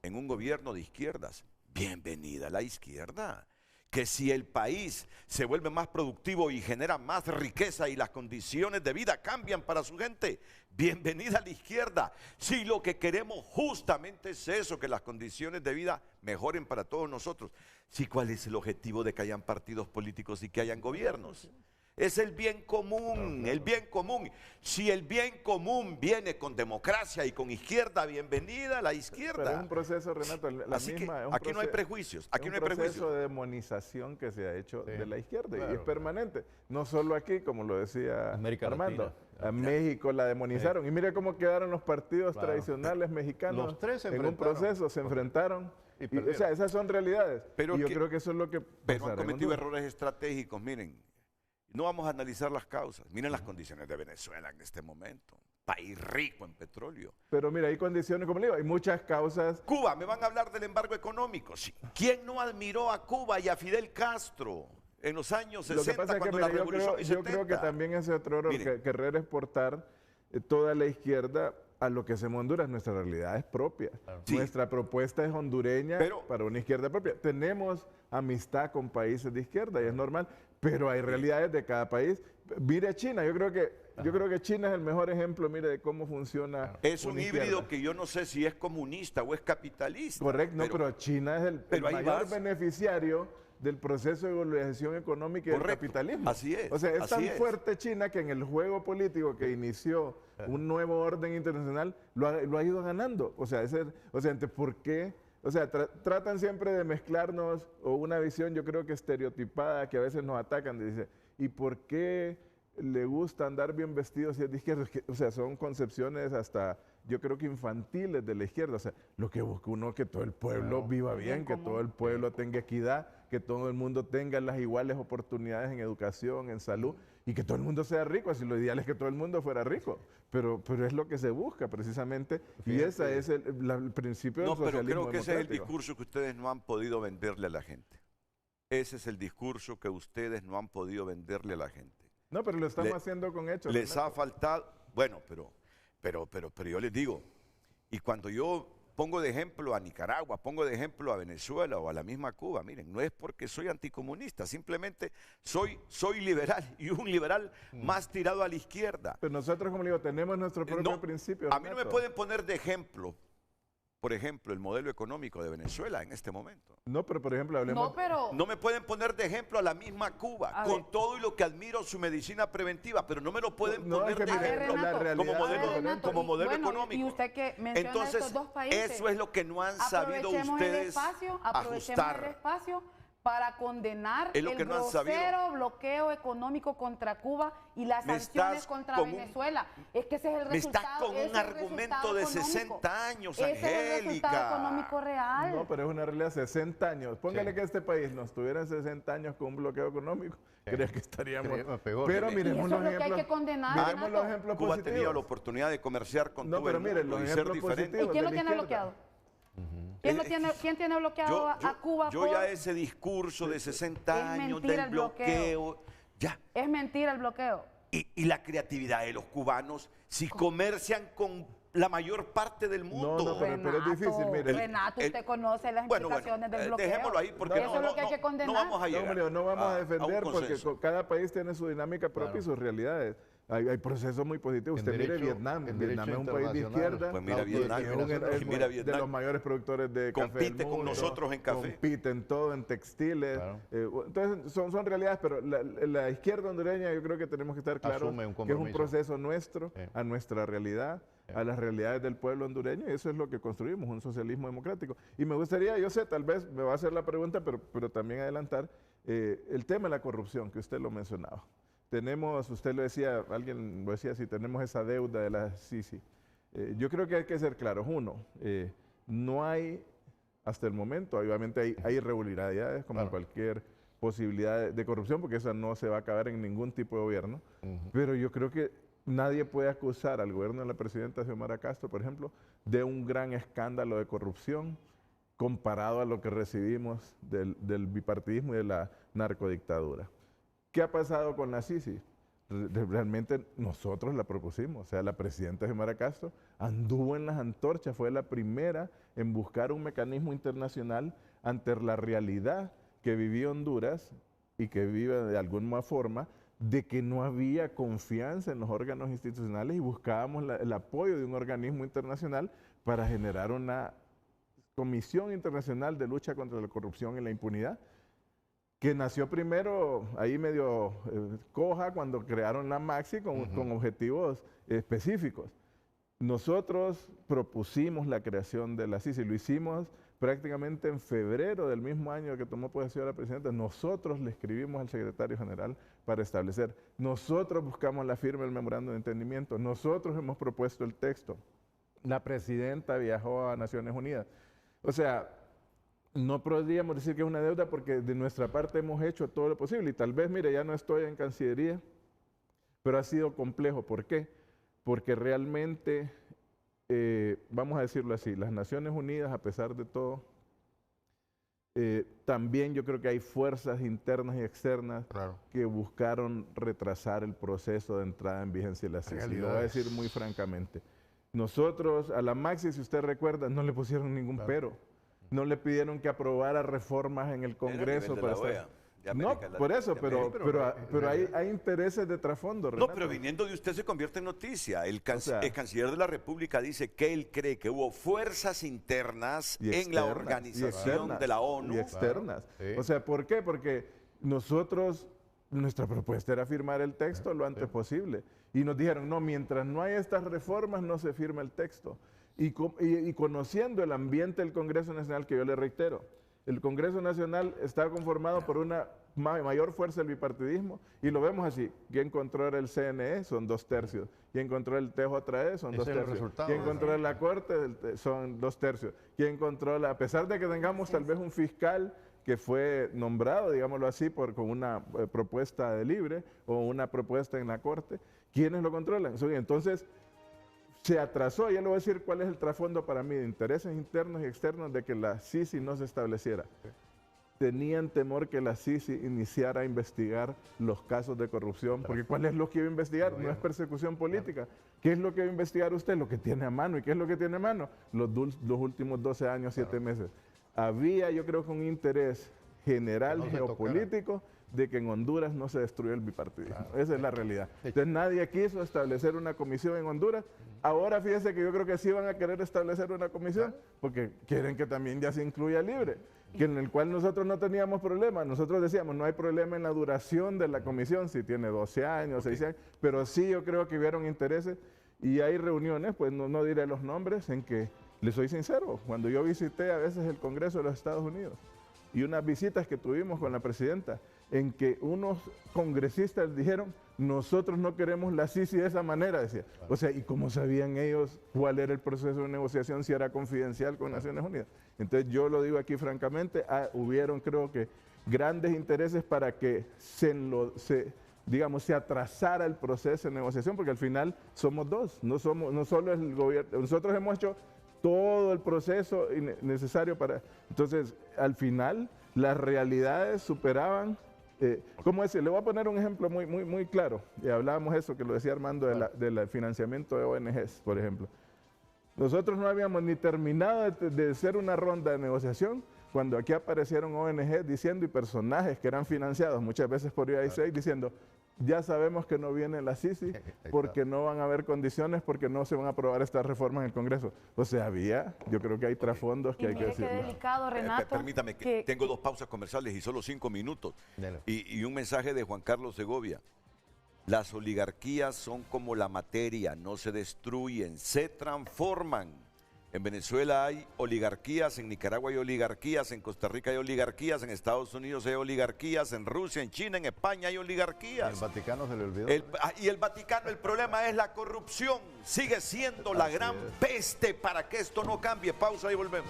en un gobierno de izquierdas, bienvenida a la izquierda. Que si el país se vuelve más productivo y genera más riqueza y las condiciones de vida cambian para su gente, bienvenida a la izquierda. Si lo que queremos justamente es eso, que las condiciones de vida mejoren para todos nosotros. Si ¿cuál es el objetivo de que hayan partidos políticos y que hayan gobiernos? Es el bien común, el bien común. Si el bien común viene con democracia y con izquierda, bienvenida a la izquierda. Pero es un proceso, Renato, aquí no hay prejuicios. Aquí no hay prejuicios. Es un proceso de demonización que se ha hecho de la izquierda y es permanente. No solo aquí, como lo decía Armando. A México la demonizaron. Y mire cómo quedaron los partidos tradicionales mexicanos. Los tres en un proceso, se enfrentaron. O sea, esas son realidades. Pero y yo creo que eso es lo que pero han cometido errores estratégicos, miren. No vamos a analizar las causas. Miren las condiciones de Venezuela en este momento. País rico en petróleo. Pero mira, hay condiciones, como le digo, hay muchas causas. Cuba, me van a hablar del embargo económico. Sí. ¿Quién no admiró a Cuba y a Fidel Castro en los años 60 Lo que pasa es que, cuando la revolución yo creo que también ese otro error, querer exportar toda la izquierda a lo que hacemos en Honduras. Nuestra realidad es propia. Sí. Nuestra propuesta es hondureña para una izquierda propia. Tenemos amistad con países de izquierda y es normal, pero hay realidades de cada país. Mire China, yo creo que China es el mejor ejemplo, mire, de cómo funciona. Es un híbrido que yo no sé si es comunista o es capitalista. Correcto, pero China es el mayor beneficiario del proceso de globalización económica y del capitalismo. Así es. O sea, es tan fuerte China que en el juego político que inició un nuevo orden internacional lo ha ido ganando. O sea, ¿por qué? O sea, tratan siempre de mezclarnos o una visión, yo creo que estereotipada, que a veces nos atacan, dice, ¿y por qué le gusta andar bien vestido si es de izquierda? O sea, son concepciones hasta, yo creo que infantiles de la izquierda. O sea, lo que busca uno es que todo el pueblo viva bien, que todo el pueblo tenga equidad, que todo el mundo tenga las iguales oportunidades en educación, en salud, y que todo el mundo sea rico. Así lo ideal es que todo el mundo fuera rico, pero es lo que se busca precisamente, y ese es el principio del socialismo pero creo que ese es el democrático. discurso que ustedes no han podido venderle a la gente. Ese es el discurso que ustedes no han podido venderle a la gente. No, pero lo estamos haciendo con hechos. Les ha faltado, bueno, pero yo les digo, y cuando yo pongo de ejemplo a Nicaragua, pongo de ejemplo a Venezuela o a la misma Cuba, miren, no es porque soy anticomunista, simplemente soy liberal y un liberal más tirado a la izquierda. Pero nosotros, como digo, tenemos nuestro propio principio. A mí no me pueden poner de ejemplo por ejemplo, el modelo económico de Venezuela en este momento. No, pero por ejemplo, hablemos... No, pero... No me pueden poner de ejemplo a la misma Cuba, A con ver. todo y lo que admiro su medicina preventiva, pero no me lo pueden No, poner es que de mire, ejemplo la realidad- como modelo, A ver, Renato, como y modelo bueno, económico. y usted que menciona Entonces, estos dos países, eso es lo que no han sabido aprovechemos el ustedes espacio, aprovechemos el ajustar. espacio para condenar Es lo el que no han sabido. grosero bloqueo económico contra Cuba y las Me sanciones estás contra con un- Venezuela. Es que ese es el Me estás resultado. con ese un es el argumento resultado de económico. 60 años, Ese es el resultado Angélica. económico real. No, pero es una realidad, 60 años. Póngale Sí. que este país nos tuviera 60 años con un bloqueo económico, ¿crees que estaríamos Peor. Pero Y miremos eso los es lo que hay ejemplos. que condenar, Miremos Renato. los ejemplos Cuba ha tenido la positivos. oportunidad de comerciar con No, todo pero el miren, mundo los y ser ejemplos diferente. ¿Y positivos. quién de lo la tiene izquierda. bloqueado? ¿Quién tiene bloqueado a Cuba? Yo ya ese discurso de 60 Es años mentira del el bloqueo. ya. Es mentira el bloqueo. Y la creatividad de los cubanos, si comercian con la mayor parte del mundo. No, pero es difícil, mire. Renato, usted conoce las Bueno, implicaciones del bloqueo. dejémoslo ahí porque Eso es lo que hay que condenar. no vamos a No, llegar hombre, no vamos a defender un porque consenso. cada país tiene su dinámica propia y sus realidades. Hay procesos muy positivos. En Usted mire derecho- Vietnam. en Vietnam es derecho un país de internacional. izquierda. Pues mira la Vietnam, autodeterminación es mira de Vietnam. los mayores productores de café Compite del con mundo, nosotros en café. compite en todo, en textiles. Claro. Entonces, son realidades, pero la izquierda hondureña yo creo que tenemos que estar claros Asume un que es un compromiso. proceso nuestro, Sí. a nuestra realidad, a las realidades del pueblo hondureño, y eso es lo que construimos, un socialismo democrático. Y me gustaría, yo sé, tal vez me va a hacer la pregunta, pero también adelantar el tema de la corrupción, que usted lo mencionaba. Tenemos, usted lo decía, alguien lo decía, si tenemos esa deuda de la Sisi. Yo creo que hay que ser claros. Uno, no hay, hasta el momento, obviamente hay irregularidades como Claro. cualquier posibilidad de corrupción, porque esa no se va a acabar en ningún tipo de gobierno. Pero yo creo que nadie puede acusar al gobierno de la presidenta Xiomara Castro, por ejemplo, de un gran escándalo de corrupción comparado a lo que recibimos del bipartidismo y de la narcodictadura. ¿Qué ha pasado con la Sisi? Realmente nosotros la propusimos, o sea, la presidenta Xiomara Castro anduvo en las antorchas, fue la primera en buscar un mecanismo internacional ante la realidad que vivía Honduras y que vive de alguna forma de que no había confianza en los órganos institucionales y buscábamos el apoyo de un organismo internacional para generar una Comisión Internacional de Lucha contra la Corrupción y la Impunidad, que nació primero ahí medio coja cuando crearon la Maxi con objetivos específicos. Nosotros propusimos la creación de la CICI, lo hicimos prácticamente en febrero del mismo año que tomó posesión la presidenta. Nosotros le escribimos al secretario general para establecer, nosotros buscamos la firma del memorando de entendimiento, nosotros hemos propuesto el texto. La presidenta viajó a Naciones Unidas. O sea, no podríamos decir que es una deuda porque de nuestra parte hemos hecho todo lo posible y tal vez, mire, ya no estoy en Cancillería, pero ha sido complejo. ¿Por qué? Porque realmente, vamos a decirlo así, las Naciones Unidas, a pesar de todo, también yo creo que hay fuerzas internas y externas que buscaron retrasar el proceso de entrada en vigencia de la CICI. Lo voy a decir muy francamente. Nosotros, a la Maxi, si usted recuerda, no le pusieron ningún pero. No le pidieron que aprobara reformas en el Congreso para estar... No, por eso, pero hay intereses de trasfondo, Renato. No, pero viniendo de usted se convierte en noticia. El canciller de la República dice que él cree que hubo fuerzas internas en la organización de la ONU. Y externas. Sí. O sea, ¿por qué? Porque nosotros, nuestra propuesta era firmar el texto lo antes posible. Y nos dijeron, no, mientras no hay estas reformas no se firma el texto. Y conociendo el ambiente del Congreso Nacional, que yo le reitero, el Congreso Nacional está conformado por una mayor fuerza del bipartidismo y lo vemos así. Quien controla el CNE son 2/3. Quien controla el TJE son 2/3. Quien controla la Corte son 2/3. Quien controla, a pesar de que tengamos tal vez un fiscal que fue nombrado, digámoslo así, con una propuesta de libre o una propuesta en la Corte, ¿quiénes lo controlan? Entonces, se atrasó, ya le voy a decir cuál es el trasfondo para mí, de intereses internos y externos de que la CICI no se estableciera. Tenían temor que la CICI iniciara a investigar los casos de corrupción, porque ¿cuál es lo que iba a investigar? No es persecución política. ¿Qué es lo que va a investigar usted? Lo que tiene a mano. ¿Y qué es lo que tiene a mano? Los últimos 12 años, 7 meses. Había, yo creo que un interés general geopolítico de que en Honduras no se destruyó el bipartidismo. Esa es la realidad. Entonces nadie quiso establecer una comisión en Honduras. Ahora fíjese que yo creo que sí van a querer establecer una comisión porque quieren que también ya se incluya Libre, que en el cual nosotros no teníamos problema. Nosotros decíamos, no hay problema en la duración de la comisión, si tiene 12 años, 6 años, pero sí yo creo que hubieron intereses y hay reuniones, pues no diré los nombres, en que, les soy sincero, cuando yo visité a veces el Congreso de los Estados Unidos y unas visitas que tuvimos con la presidenta, en que unos congresistas dijeron, nosotros no queremos la Sisi de esa manera, decía. O sea, ¿y cómo sabían ellos cuál era el proceso de negociación si era confidencial con Naciones Unidas? Entonces yo lo digo aquí francamente, hubieron creo que grandes intereses para que se atrasara el proceso de negociación, porque al final somos dos, no solo el gobierno, nosotros hemos hecho todo el proceso necesario para... Entonces, al final, las realidades superaban... ¿cómo decir? Le voy a poner un ejemplo muy claro. Y hablábamos eso, que lo decía Armando, del financiamiento de ONGs, por ejemplo. Nosotros no habíamos ni terminado de hacer una ronda de negociación cuando aquí aparecieron ONGs diciendo y personajes que eran financiados muchas veces por USAID diciendo, ya sabemos que no viene la Sisi porque no van a haber condiciones, porque no se van a aprobar estas reformas en el Congreso. O sea, yo creo que hay trasfondos que hay que decir. Qué delicado, Renato. Permítame, que tengo 2 pausas comerciales y solo 5 minutos. Y un mensaje de Juan Carlos Segovia. Las oligarquías son como la materia, no se destruyen, se transforman. En Venezuela hay oligarquías, en Nicaragua hay oligarquías, en Costa Rica hay oligarquías, en Estados Unidos hay oligarquías, en Rusia, en China, en España hay oligarquías. ¿Y el Vaticano se le olvidó? Y el Vaticano, el problema es la corrupción. Sigue siendo la gran peste para que esto no cambie. Pausa y volvemos.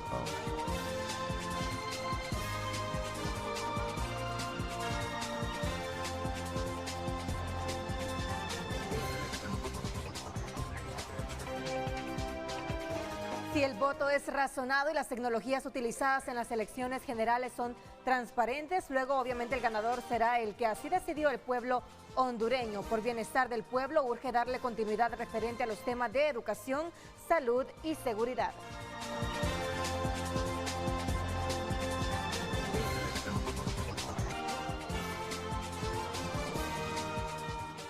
Si el voto es razonado y las tecnologías utilizadas en las elecciones generales son transparentes, luego obviamente el ganador será el que así decidió el pueblo hondureño. Por bienestar del pueblo, urge darle continuidad referente a los temas de educación, salud y seguridad.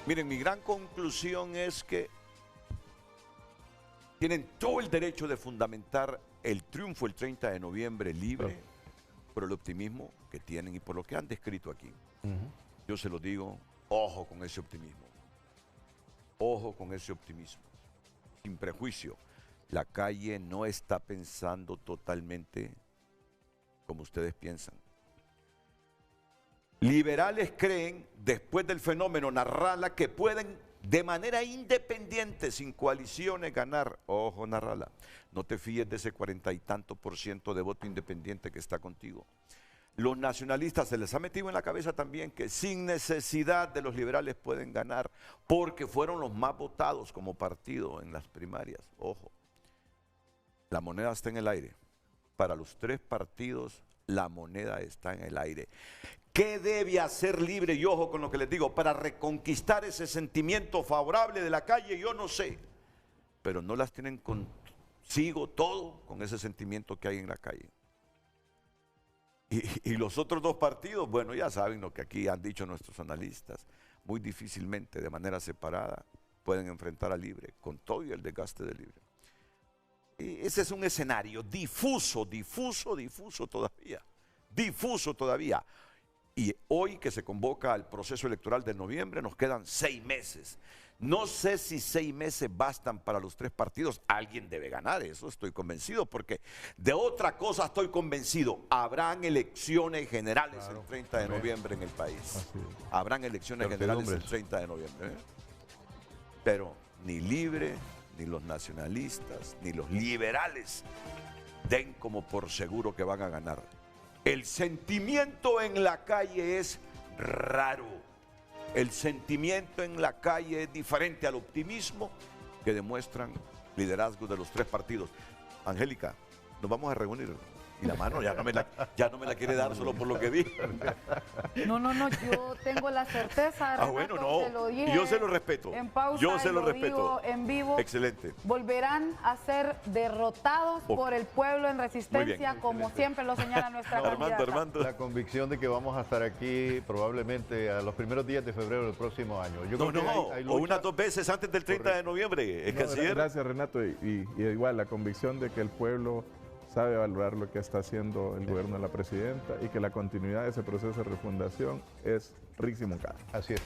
Miren, mi gran conclusión es que tienen todo el derecho de fundamentar el triunfo el 30 de noviembre libre por el optimismo que tienen y por lo que han descrito aquí. Yo se lo digo, ojo con ese optimismo. Ojo con ese optimismo. Sin prejuicio, la calle no está pensando totalmente como ustedes piensan. Liberales creen, después del fenómeno Narrala, que pueden de manera independiente, sin coaliciones, ganar. Ojo, Narrala, no te fíes de ese 40 y tanto % de voto independiente que está contigo. Los nacionalistas se les ha metido en la cabeza también que sin necesidad de los liberales pueden ganar, porque fueron los más votados como partido en las primarias. Ojo, la moneda está en el aire. Para los 3 partidos, la moneda está en el aire. ¿Qué debe hacer Libre? Y ojo con lo que les digo, para reconquistar ese sentimiento favorable de la calle, yo no sé. Pero no las tienen consigo todo con ese sentimiento que hay en la calle. Y los otros 2 partidos, bueno, ya saben lo que aquí han dicho nuestros analistas. Muy difícilmente, de manera separada, pueden enfrentar a Libre, con todo y el desgaste de Libre. Y ese es un escenario difuso todavía. Difuso todavía. Y hoy que se convoca al proceso electoral de noviembre, nos quedan 6 meses. No sé si 6 meses bastan para los 3 partidos. Alguien debe ganar, eso estoy convencido, porque de otra cosa estoy convencido. Habrán elecciones generales el 30 de noviembre en el país. Habrán elecciones generales el 30 de noviembre. Pero ni Libre, ni los nacionalistas, ni los liberales den como por seguro que van a ganar. El sentimiento en la calle es raro. El sentimiento en la calle es diferente al optimismo que demuestran liderazgos de los 3 partidos. Angélica, nos vamos a reunir Y la mano ya no me la quiere dar solo por lo que dije. No, yo tengo la certeza, Renato, Bueno, no. se lo dije Yo se lo respeto. en pausa, Yo se y lo digo respeto. en vivo. Excelente. Volverán a ser derrotados por el pueblo en resistencia, como siempre lo señala nuestra candidata. Armando. La convicción de que vamos a estar aquí probablemente a los primeros días de febrero del próximo año. Yo creo que hay o lucha. unas 2 veces antes del 30 de noviembre, canciller. Gracias, Renato. Y igual, la convicción de que el pueblo sabe valorar lo que está haciendo el gobierno de la presidenta y que la continuidad de ese proceso de refundación es Rick Simón Caro. Así es.